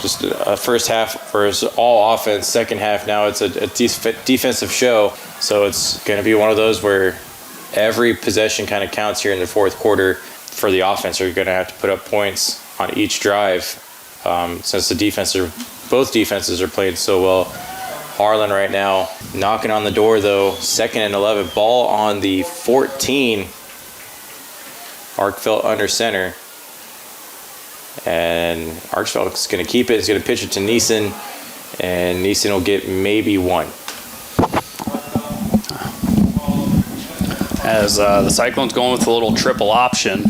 just a first half was all offense. Second half now it's a defensive show. So it's going to be one of those where every possession kind of counts here in the 4th quarter for the offense. You're going to have to put up points on each drive since both defenses are playing so well. Harlan right now knocking on the door though. 2nd and 11, ball on the 14. Arkfeld under center. And Arkfeld's going to keep it. He's going to pitch it to Neeson. And Neeson will get maybe 1. as the Cyclone's going with a little triple option.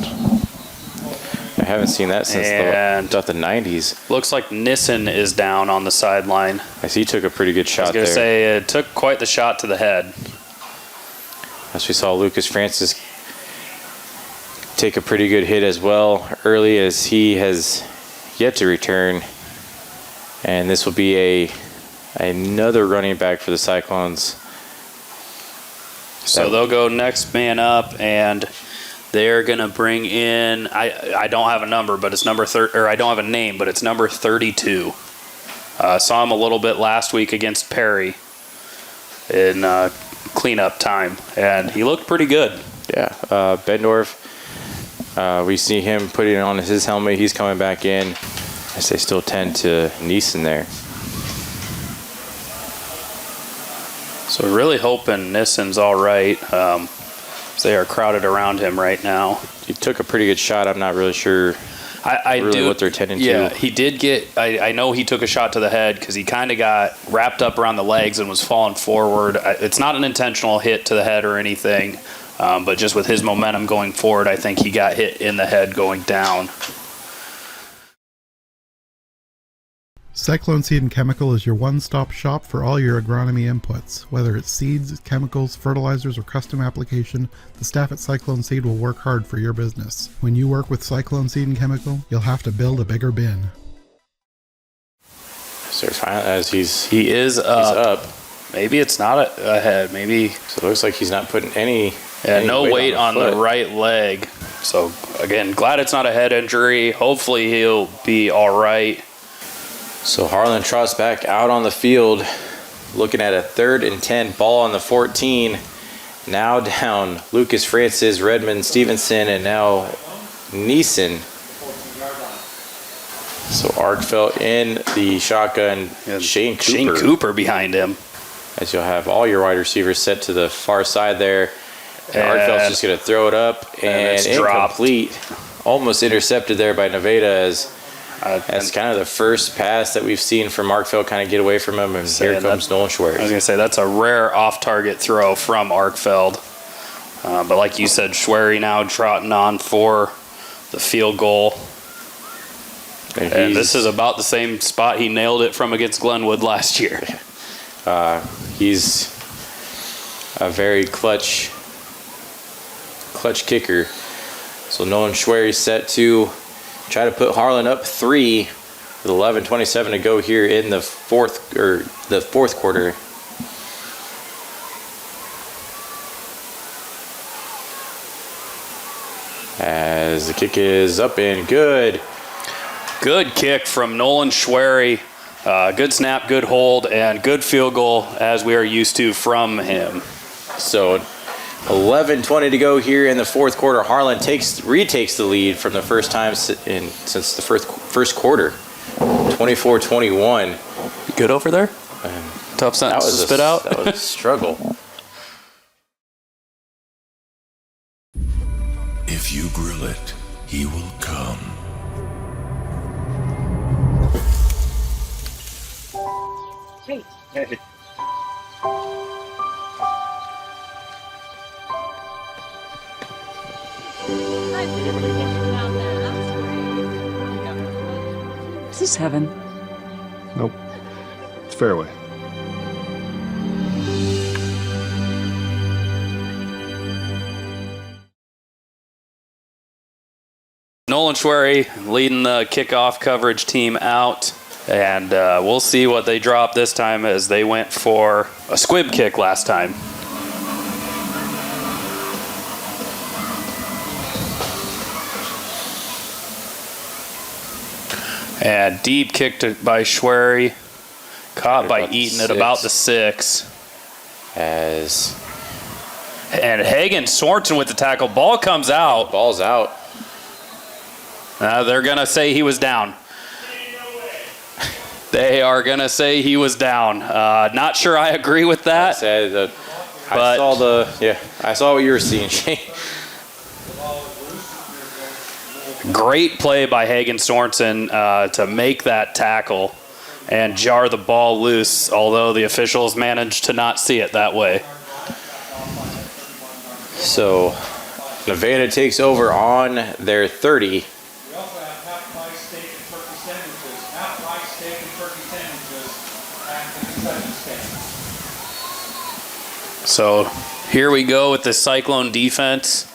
I haven't seen that since the 90s. Looks like Nissen is down on the sideline. I see he took a pretty good shot there. I was going to say it took quite the shot to the head. As we saw Lucas Francis take a pretty good hit as well early, as he has yet to return. And this will be another running back for the Cyclones. So they'll go next man up, and they're going to bring in, I don't have a number, but it's I don't have a name, but it's number 32. Saw him a little bit last week against Perry in cleanup time, and he looked pretty good. Yeah, Bendorf, we see him putting on his helmet. He's coming back in as they still tend to Neeson there. So we're really hoping Nissen's all right. They are crowded around him right now. He took a pretty good shot. I'm not really sure what they're tending to. Yeah, he did get, I know he took a shot to the head because he kind of got wrapped up around the legs and was falling forward. It's not an intentional hit to the head or anything, but just with his momentum going forward, I think he got hit in the head going down. Cyclone Seed and Chemical is your one-stop shop for all your agronomy inputs. Whether it's seeds, chemicals, fertilizers, or custom application, the staff at Cyclone Seed will work hard for your business. When you work with Cyclone Seed and Chemical, you'll have to build a bigger bin. So as he is up. Maybe it's not ahead. Maybe. So it looks like he's not putting any no weight on the right leg. So again, glad it's not a head injury. Hopefully he'll be all right. So Harlan trots back out on the field, looking at a 3rd and 10, ball on the 14. Now down Lucas Francis, Redmond Stevenson, and now Neeson. So Arkfeld in the shotgun, Shane Cooper behind him. As you'll have all your wide receivers set to the far side there. And Arkfeld's just going to throw it up, and it's incomplete. Almost intercepted there by Nevada, as that's kind of the first pass that we've seen from Arkfeld kind of get away from him, and here comes Nolan Schwartz. I was going to say, that's a rare off-target throw from Arkfeld. But like you said, Schwery now trotting on for the field goal. And this is about the same spot he nailed it from against Glenwood last year. He's a very clutch kicker. So Nolan Schwery set to try to put Harlan up 3 with 11:27 to go here in the fourth quarter. As the kick is up and good. Good kick from Nolan Schwery. Good snap, good hold, and good field goal, as we are used to from him. So 11:20 to go here in the fourth quarter. Harlan retakes the lead from the first time since the first quarter. 24-21. Good over there? Tough sentence to spit out. That was a struggle. If you grill it, he will come. Hey. Is this heaven? Nope. It's fairway. Nolan Schwery leading the kickoff coverage team out. And we'll see what they drop this time, as they went for a squib kick last time. And deep kick by Schwery. Caught by Eaton at about the 6. And Hagen Sorensen with the tackle. Ball comes out. Ball's out. They're going to say he was down. They are going to say he was down. Not sure I agree with that. I saw what you were seeing, Shane. Great play by Hagen Sorensen to make that tackle and jar the ball loose, although the officials managed to not see it that way. So Nevada takes over on their 30. We also have half-price steak and turkey sandwiches. Half-price steak and turkey sandwiches at the concession stand. So here we go with the Cyclone defense.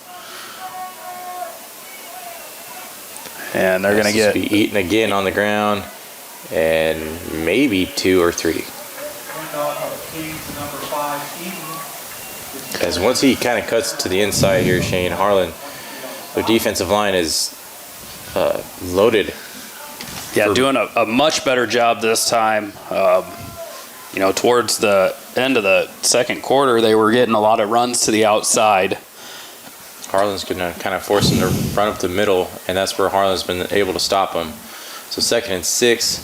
And they're going to get be eaten again on the ground, and maybe 2 or 3. As once he kind of cuts to the inside here, Shane, Harlan, their defensive line is loaded. Yeah, doing a much better job this time. You know, towards the end of the second quarter, they were getting a lot of runs to the outside. Harlan's going to kind of force him to run up the middle, and that's where Harlan's been able to stop him. So 2nd and 6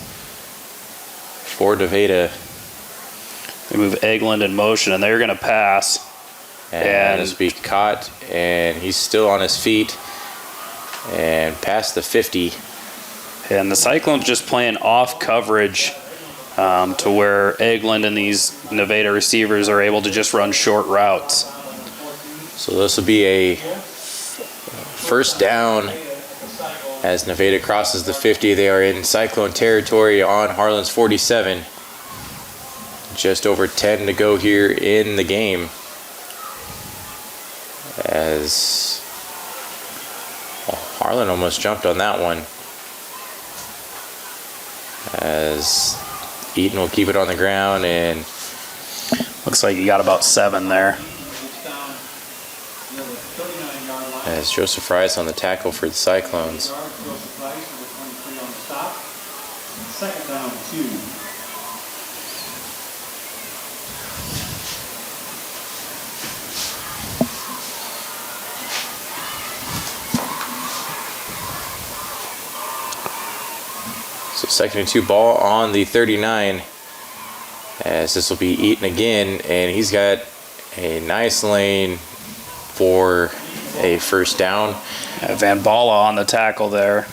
for Nevada. They move Eglin in motion, and they're going to pass. And it's be caught, and he's still on his feet and past the 50. And the Cyclones just playing off coverage to where Eglin and these Nevada receivers are able to just run short routes. So this will be a first down as Nevada crosses the 50. They are in Cyclone territory on Harlan's 47. Just over 10 to go here in the game. As Harlan almost jumped on that one. As Eaton will keep it on the ground, and looks like he got about 7 there. As Joseph Rice on the tackle for the Cyclones. Second down, 2. So 2nd and 2 ball on the 39. As this will be Eaton again, and he's got a nice lane for a first down. Van Balla on the tackle there.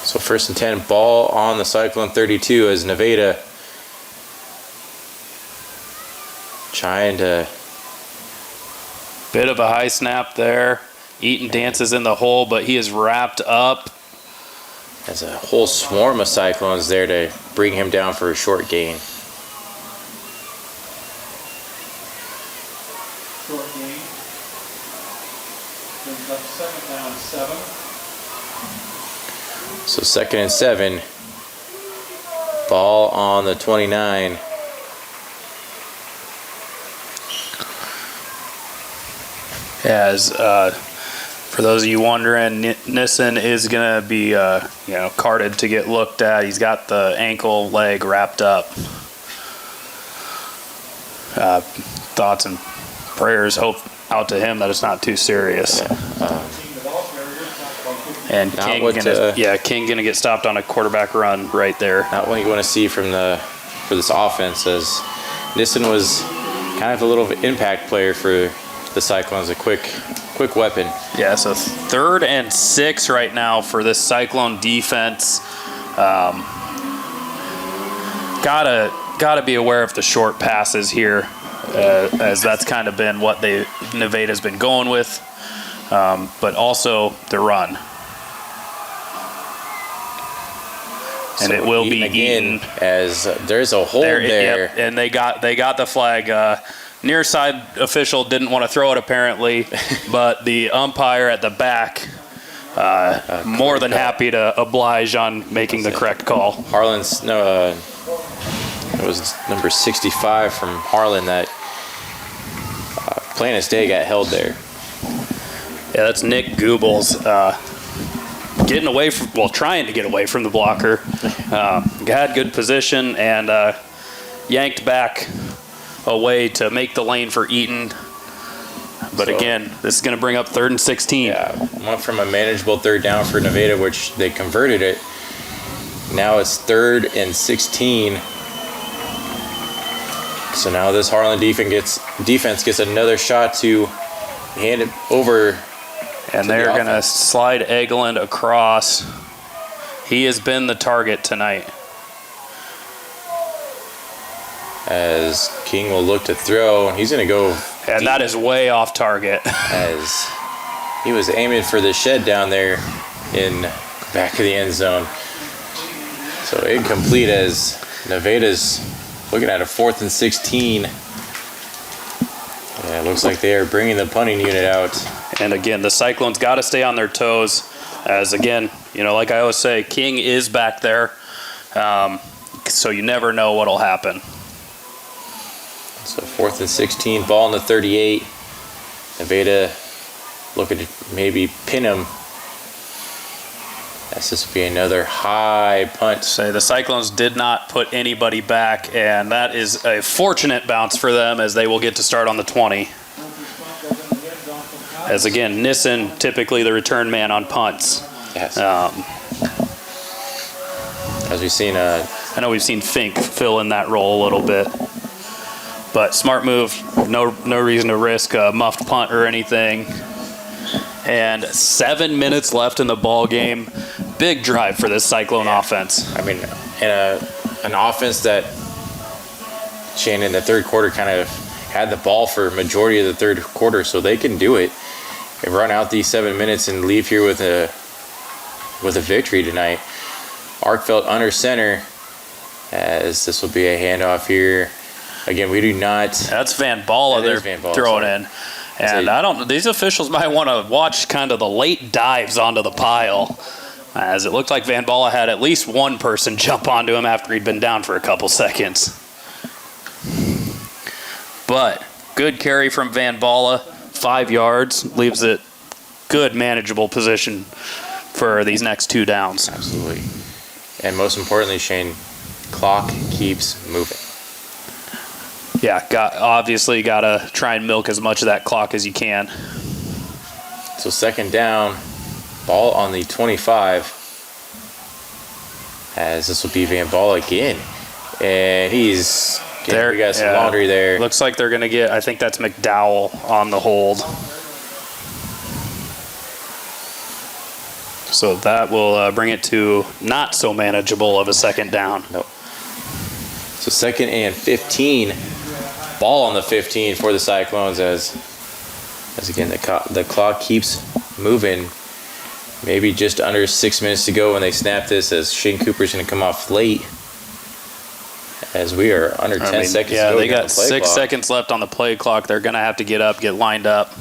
So 1st and 10 ball on the Cyclone 32 as Nevada trying to. Bit of a high snap there. Eaton dances in the hole, but he is wrapped up. There's a whole swarm of Cyclones there to bring him down for a short gain. Short gain. Brings up 2nd down, 7. So 2nd and 7. Ball on the 29. As for those of you wondering, Nissen is going to be carted to get looked at. He's got the ankle leg wrapped up. Thoughts and prayers hope out to him that it's not too serious. And King gonna get stopped on a quarterback run right there. Not what you want to see for this offense, as Nissen was kind of a little impact player for the Cyclones, a quick weapon. Yeah, so 3rd and 6 right now for this Cyclone defense. Gotta be aware of the short passes here, as that's kind of been what Nevada's been going with, but also the run. And So it will be again, as there's a hole there. Yep, and they got the flag. Near side official didn't want to throw it apparently, but the umpire at the back more than happy to oblige on making the correct call. Harlan's it was number 65 from Harlan that plain as day got held there. Yeah, that's Nick Goebbels trying to get away from the blocker. Had good position and yanked back away to make the lane for Eaton. But again, this is going to bring up 3rd and 16. Yeah, went from a manageable 3rd down for Nevada, which they converted it. Now it's 3rd and 16. So now this Harlan defense gets another shot to hand it over. And they're going to slide Egeland across. He has been the target tonight. As King will look to throw, and he's going to go. And that is way off target. As he was aiming for the shed down there in back of the end zone. So incomplete as Nevada's looking at a 4th and 16. Yeah, it looks like they are bringing the punting unit out. And again, the Cyclones got to stay on their toes. As again, like I always say, King is back there. So you never know what'll happen. So 4th and 16, ball in the 38. Nevada looking to maybe pin him. This will be another high punt. Say the Cyclones did not put anybody back, and that is a fortunate bounce for them as they will get to start on the 20. As again, Nissen typically the return man on punts. Yes. As we've seen, I know we've seen Fink fill in that role a little bit, but smart move. No reason to risk a muffed punt or anything. And 7 minutes left in the ball game. Big drive for this Cyclone offense. I mean, in an offense that Shane in the third quarter kind of had the ball for majority of the third quarter, so they can do it and run out these 7 minutes and leave here with a victory tonight. Arkfeld under center, as this will be a handoff here. Again, we do not. That's Van Balla they're throwing in. And these officials might want to watch kind of the late dives onto the pile, as it looked like Van Balla had at least one person jump onto him after he'd been down for a couple seconds. But good carry from Van Balla, 5 yards, leaves it good manageable position for these next 2 downs. Absolutely. And most importantly, Shane, clock keeps moving. Yeah, obviously got to try and milk as much of that clock as you can. So 2nd down, ball on the 25, as this will be Van Balla again. And we got some laundry there. Looks like they're going to get, I think that's McDowell on the hold. So that will bring it to not so manageable of a 2nd down. Nope. So 2nd and 15. Ball on the 15 for the Cyclones as again the clock keeps moving. Maybe just under 6 minutes to go when they snap this, as Shane Cooper's going to come off late. As we are under 10 seconds to go. Yeah, they got 6 seconds left on the play clock. They're going to have to get up, get lined up.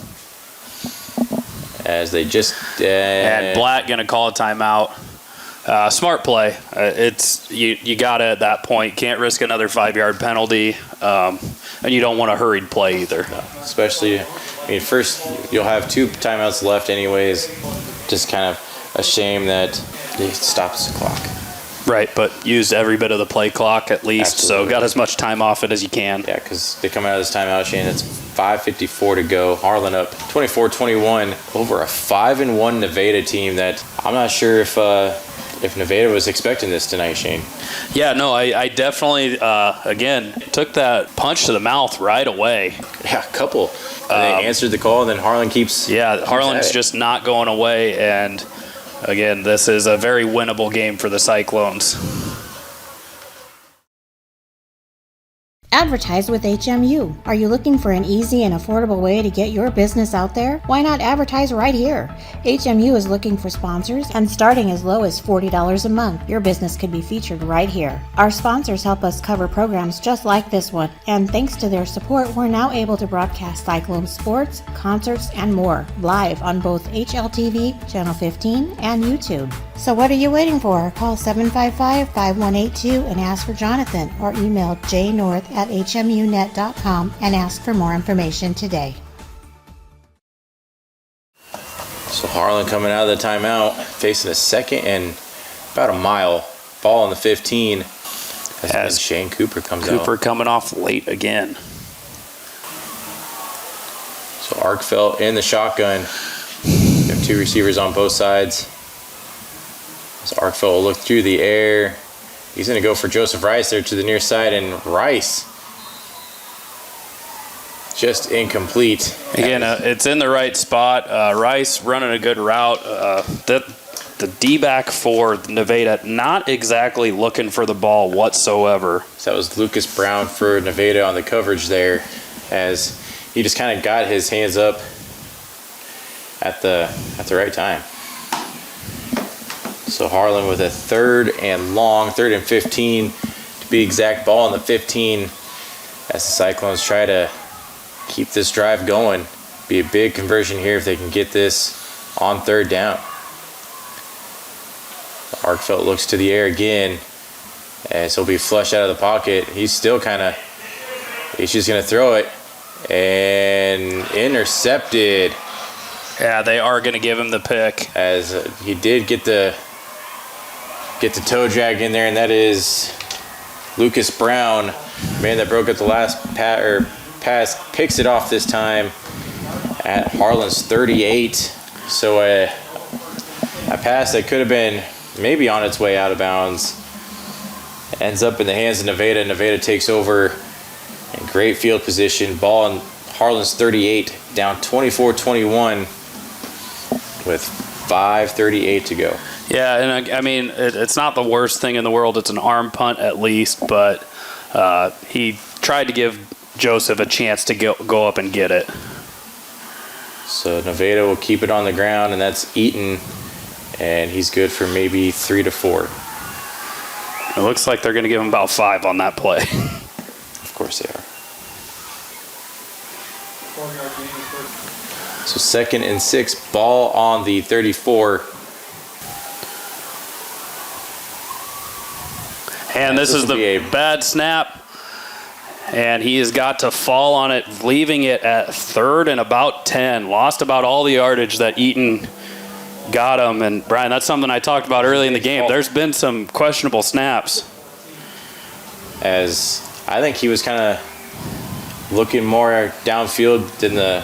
As they just... and Black going to call a timeout. Smart play. It's you got to, at that point, can't risk another 5-yard penalty. And you don't want a hurried play either. No, especially, first you'll have 2 timeouts left anyways. Just kind of a shame that it stops the clock. Right, but used every bit of the play clock at least. Absolutely. So got as much time off it as you can. Yeah, because they come out of this timeout, Shane, it's 5:54 to go. Harlan up 24-21 over a 5-1 Nevada team that I'm not sure if Nevada was expecting this tonight, Shane. Yeah, no, I definitely, again, took that punch to the mouth right away. Yeah, a couple. They answered the call, and then Harlan keeps... Yeah, Harlan's just not going away, and again, this is a very winnable game for the Cyclones. Advertise with HMU. Are you looking for an easy and affordable way to get your business out there? Why not advertise right here? HMU is looking for sponsors, and starting as low as $40 a month, your business could be featured right here. Our sponsors help us cover programs just like this one, and thanks to their support, we're now able to broadcast Cyclone sports, concerts, and more live on both HLTV, Channel 15, and YouTube. So what are you waiting for? Call 755-5182 and ask for Jonathan, or email jnorth@hmunet.com and ask for more information today. So Harlan coming out of the timeout, facing a 2nd and about a mile. Ball on the 15 as Shane Cooper comes out. Cooper coming off late again. So Arkfeld in the shotgun. You have 2 receivers on both sides. So Arkfeld will look through the air. He's going to go for Joseph Rice there to the near side, and Rice just incomplete. Again, it's in the right spot. Rice running a good route. The D-back for Nevada not exactly looking for the ball whatsoever. So that was Lucas Brown for Nevada on the coverage there, as he just kind of got his hands up at the right time. So Harlan with a 3rd and long, 3rd and 15 to be exact, ball on the 15 as the Cyclones try to keep this drive going. Be a big conversion here if they can get this on 3rd down. Arkfeld looks to the air again as he'll be flushed out of the pocket. He's still he's just going to throw it, and intercepted. Yeah, they are going to give him the pick. As he did get the toe drag in there, and that is Lucas Brown, man that broke up the last pass, picks it off this time at Harlan's 38. So a pass that could have been maybe on its way out of bounds ends up in the hands of Nevada. Nevada takes over in great field position. Ball on Harlan's 38, down 24-21 with 5:38 to go. Yeah, and I mean, it's not the worst thing in the world. It's an arm punt at least, but he tried to give Joseph a chance to go up and get it. So Nevada will keep it on the ground, and that's Eaton, and he's good for maybe 3 to 4. It looks like they're going to give him about 5 on that play. Of course they are. So 2nd and 6, ball on the 34. And this is the bad snap. And he has got to fall on it, leaving it at 3rd and about 10. Lost about all the yardage that Eaton got him. And Brian, that's something I talked about early in the game. There's been some questionable snaps. As I think he was kind of looking more downfield than the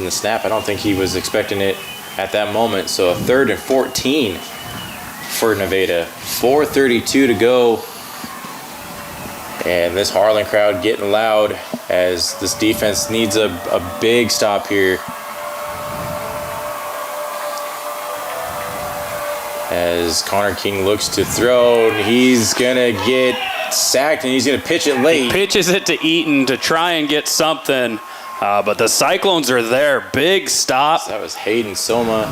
snap. I don't think he was expecting it at that moment. So a 3rd and 14 for Nevada. 4:32 to go. And this Harlan crowd getting loud as this defense needs a big stop here. As Connor King looks to throw, and he's going to get sacked, and he's going to pitch it late. He pitches it to Eaton to try and get something, but the Cyclones are there. Big stop. That was Hayden Soma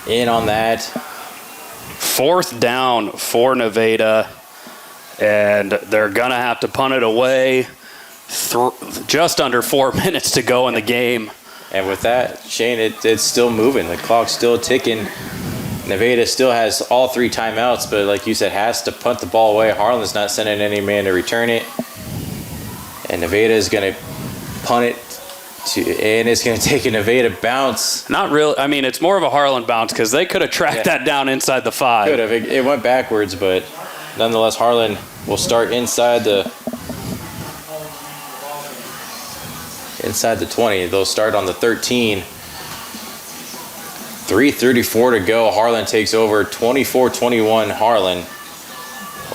in on that. 4th down for Nevada. And they're going to have to punt it away. Just under 4 minutes to go in the game. And with that, Shane, it's still moving. The clock's still ticking. Nevada still has all 3 timeouts, but like you said, has to punt the ball away. Harlan's not sending any man to return it. And Nevada is going to punt it, and it's going to take a Nevada bounce. Not really. I mean, it's more of a Harlan bounce because they could have tracked that down inside the 5. Could have. It went backwards, but nonetheless, Harlan will start inside the 20. They'll start on the 13. 3:34 to go. Harlan takes over. 24-21 Harlan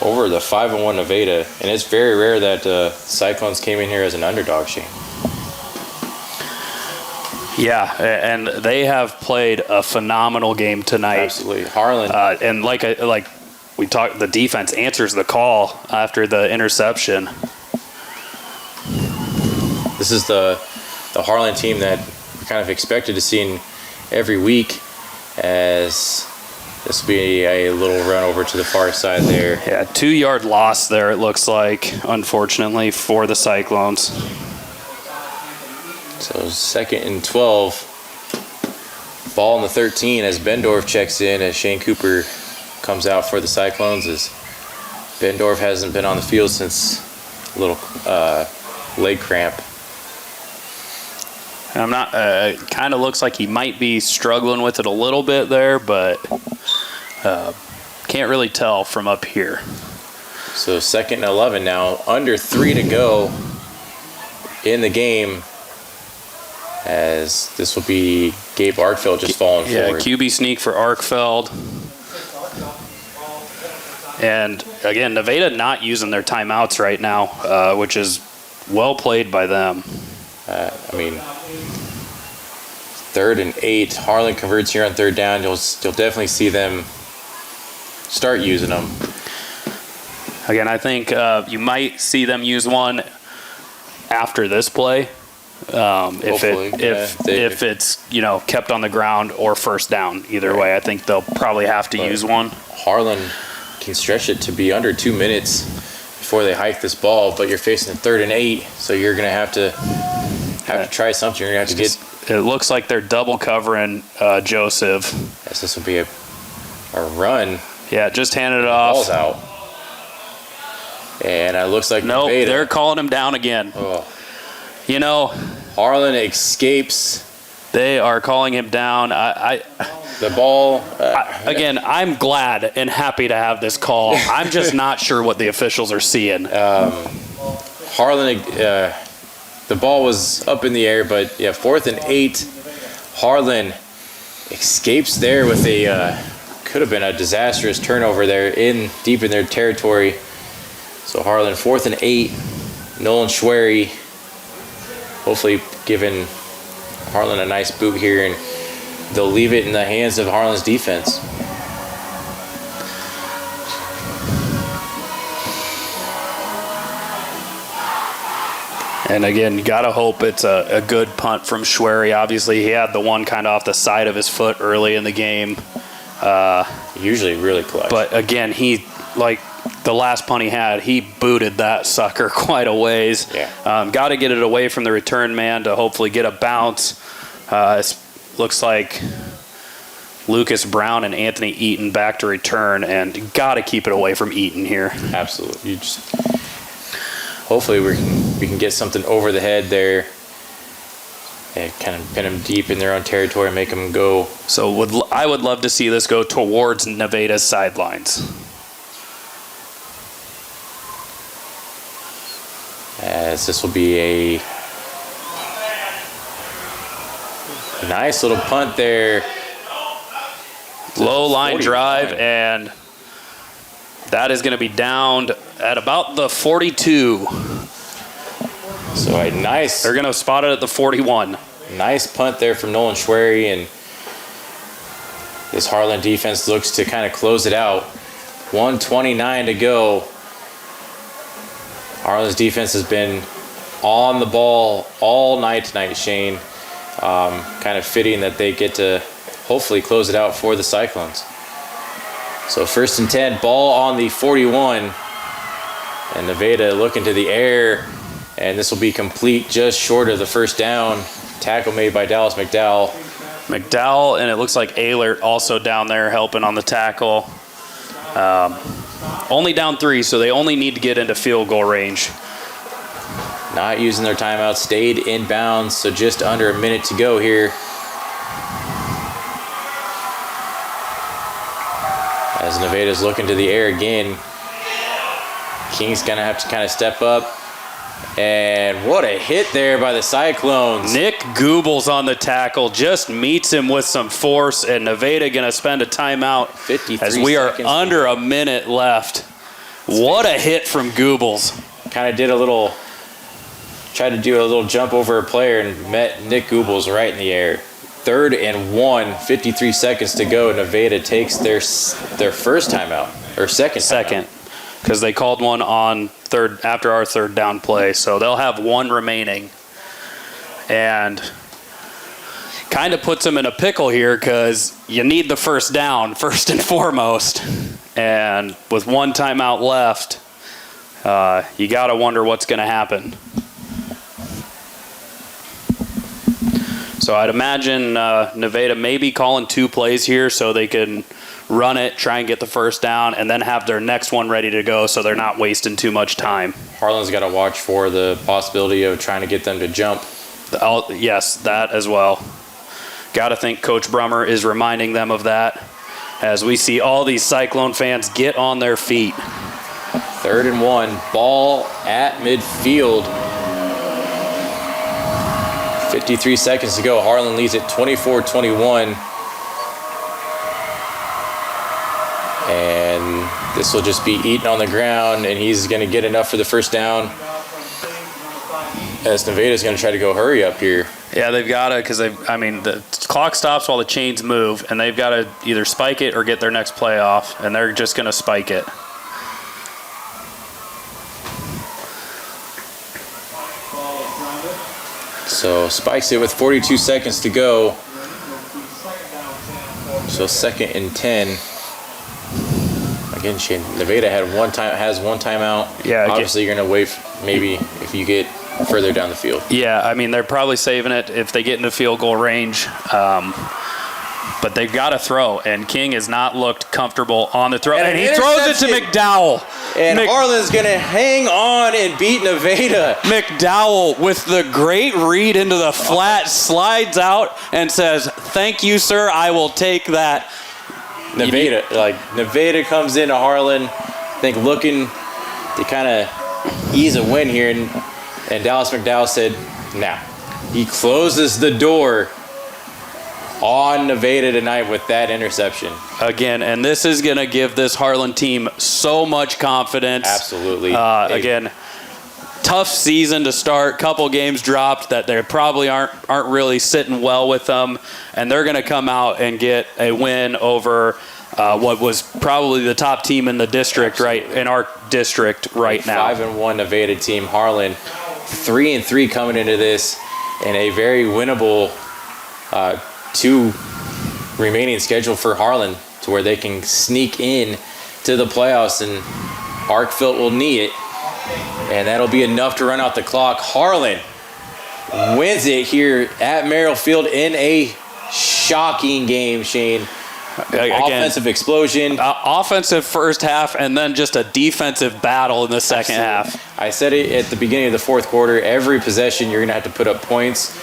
over the 5-1 Nevada. And it's very rare that Cyclones came in here as an underdog, Shane. Yeah, and they have played a phenomenal game tonight. Absolutely. Harlan. And like we talked, the defense answers the call after the interception. This is the Harlan team that we kind of expected to see in every week, as this will be a little run over to the far side there. Yeah, 2-yard loss there, it looks like, unfortunately, for the Cyclones. So 2nd and 12. Ball on the 13 as Bendorf checks in, as Shane Cooper comes out for the Cyclones, as Bendorf hasn't been on the field since a little leg cramp. I'm not. Kind of looks like he might be struggling with it a little bit there, but can't really tell from up here. So 2nd and 11 now, under 3 to go in the game, as this will be Gabe Arkfeld just falling forward. Yeah, QB sneak for Arkfeld. And again, Nevada not using their timeouts right now, which is well played by them. 3rd and 8. Harlan converts here on 3rd down. You'll definitely see them start using them. Again, I think you might see them use one after this play. If it's kept on the ground or first down, either way, I think they'll probably have to use one. Harlan can stretch it to be under 2 minutes before they hike this ball, but you're facing 3rd and 8, so you're gonna have to try something. You're gonna have to get. It looks like they're double covering Joseph. Yes, this will be a run. Yeah, just handed it off. Ball's out. And it looks like nope, they're calling him down again. Oh. Harlan escapes. They are calling him down. The ball. Again, I'm glad and happy to have this call. I'm just not sure what the officials are seeing. Harlan, the ball was up in the air, but 4th and 8. Harlan escapes there with could have been a disastrous turnover there deep in their territory. So Harlan 4th and 8. Nolan Schwery hopefully giving Harlan a nice boot here, and they'll leave it in the hands of Harlan's defense. And again, you got to hope it's a good punt from Schwery. Obviously, he had the one kind of off the side of his foot early in the game. Usually really clutch. But again, the last punt he had, he booted that sucker quite a ways. Yeah. Got to get it away from the return man to hopefully get a bounce. It looks like Lucas Brown and Anthony Eaton back to return, and got to keep it away from Eaton here. Absolutely. Hopefully we can get something over the head there and kind of pin them deep in their own territory and make them go. So I would love to see this go towards Nevada's sidelines. As this will be a nice little punt there. Low line drive, and that is going to be downed at about the 42. So a nice. They're going to spot it at the 41. Nice punt there from Nolan Schwery, and this Harlan defense looks to kind of close it out. 1:29 to go. Harlan's defense has been on the ball all night tonight, Shane. Kind of fitting that they get to hopefully close it out for the Cyclones. So 1st and 10, ball on the 41. And Nevada looking to the air. And this will be complete just short of the first down. Tackle made by Dallas McDowell. And it looks like Ehlert also down there helping on the tackle. Only down 3, so they only need to get into field goal range. Not using their timeout, stayed in bounds, so just under a minute to go here. As Nevada's looking to the air again. King's gonna have to kind of step up. And what a hit there by the Cyclones. Nick Gooble's on the tackle, just meets him with some force, and Nevada going to spend a timeout 53 as we are seconds. under a minute left. What a hit from Goobles. Kind of tried to do a little jump over a player and met Nick Goobles right in the air. 3rd and 1, 53 seconds to go. Nevada takes their first timeout, or second timeout. Because they called one on after our 3rd down play, so they'll have one remaining, and kind of puts them in a pickle here because you need the first down first and foremost, and with one timeout left, you got to wonder what's going to happen. So I'd imagine Nevada maybe calling 2 plays here so they can run it, try and get the first down, and then have their next one ready to go so they're not wasting too much time. Harlan's got to watch for the possibility of trying to get them to jump. Yes, that as well. Got to think Coach Brummer is reminding them of that as we see all these Cyclone fans get on their feet. 3rd and 1, ball at midfield. 53 seconds to go. Harlan leads it 24-21. And this will just be Eaton on the ground, and he's going to get enough for the first down. as Nevada's going to try to go hurry up here. Yeah, they've got to, because the clock stops while the chains move, and they've got to either spike it or get their next play off, and they're just going to spike it. So spikes it with 42 seconds to go. So 2nd and 10. Again, Shane, Nevada has one timeout. Yeah. Obviously, you're going to wait maybe if you get further down the field. Yeah, they're probably saving it if they get into field goal range. But they've got to throw, and King has not looked comfortable on the throw. And he throws it to McDowell. And Harlan's going to hang on and beat Nevada. McDowell with the great read into the flat, slides out and says, "Thank you, sir. I will take that." Nevada comes into Harlan, I think looking to kind of ease a win here, and Dallas McDowell said, "Nah." He closes the door on Nevada tonight with that interception. Again, and this is going to give this Harlan team so much confidence. Absolutely. Again, tough season to start. Couple games dropped that they probably aren't really sitting well with them, and they're going to come out and get a win over what was probably the top team in the district, in our district right now. 5-1 Nevada team. Harlan 3-3 coming into this, and a very winnable 2 remaining schedule for Harlan, to where they can sneak in to the playoffs, and Arkfield will need it, and that'll be enough to run out the clock. Harlan wins it here at Merrill Field in a shocking game, Shane. Offensive explosion. Offensive first half, and then just a defensive battle in the second half. I said it at the beginning of the fourth quarter. Every possession, you're going to have to put up points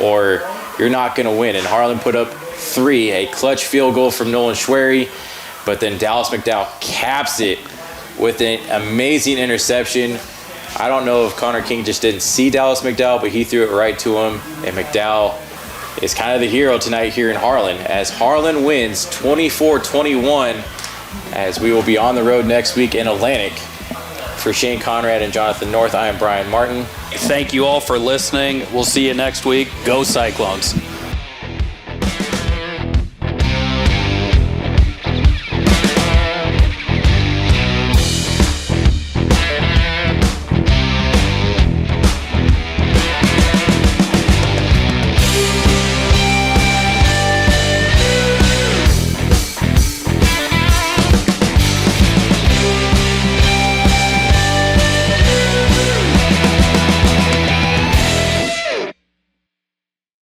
or you're not going to win. And Harlan put up 3, a clutch field goal from Nolan Schwery, but then Dallas McDowell caps it with an amazing interception. I don't know if Connor King just didn't see Dallas McDowell, but he threw it right to him, and McDowell is kind of the hero tonight here in Harlan, as Harlan wins 24-21, as we will be on the road next week in Atlantic. For Shane Conrad and Jonathan North, I am Brian Martin. Thank you all for listening. We'll see you next week. Go Cyclones.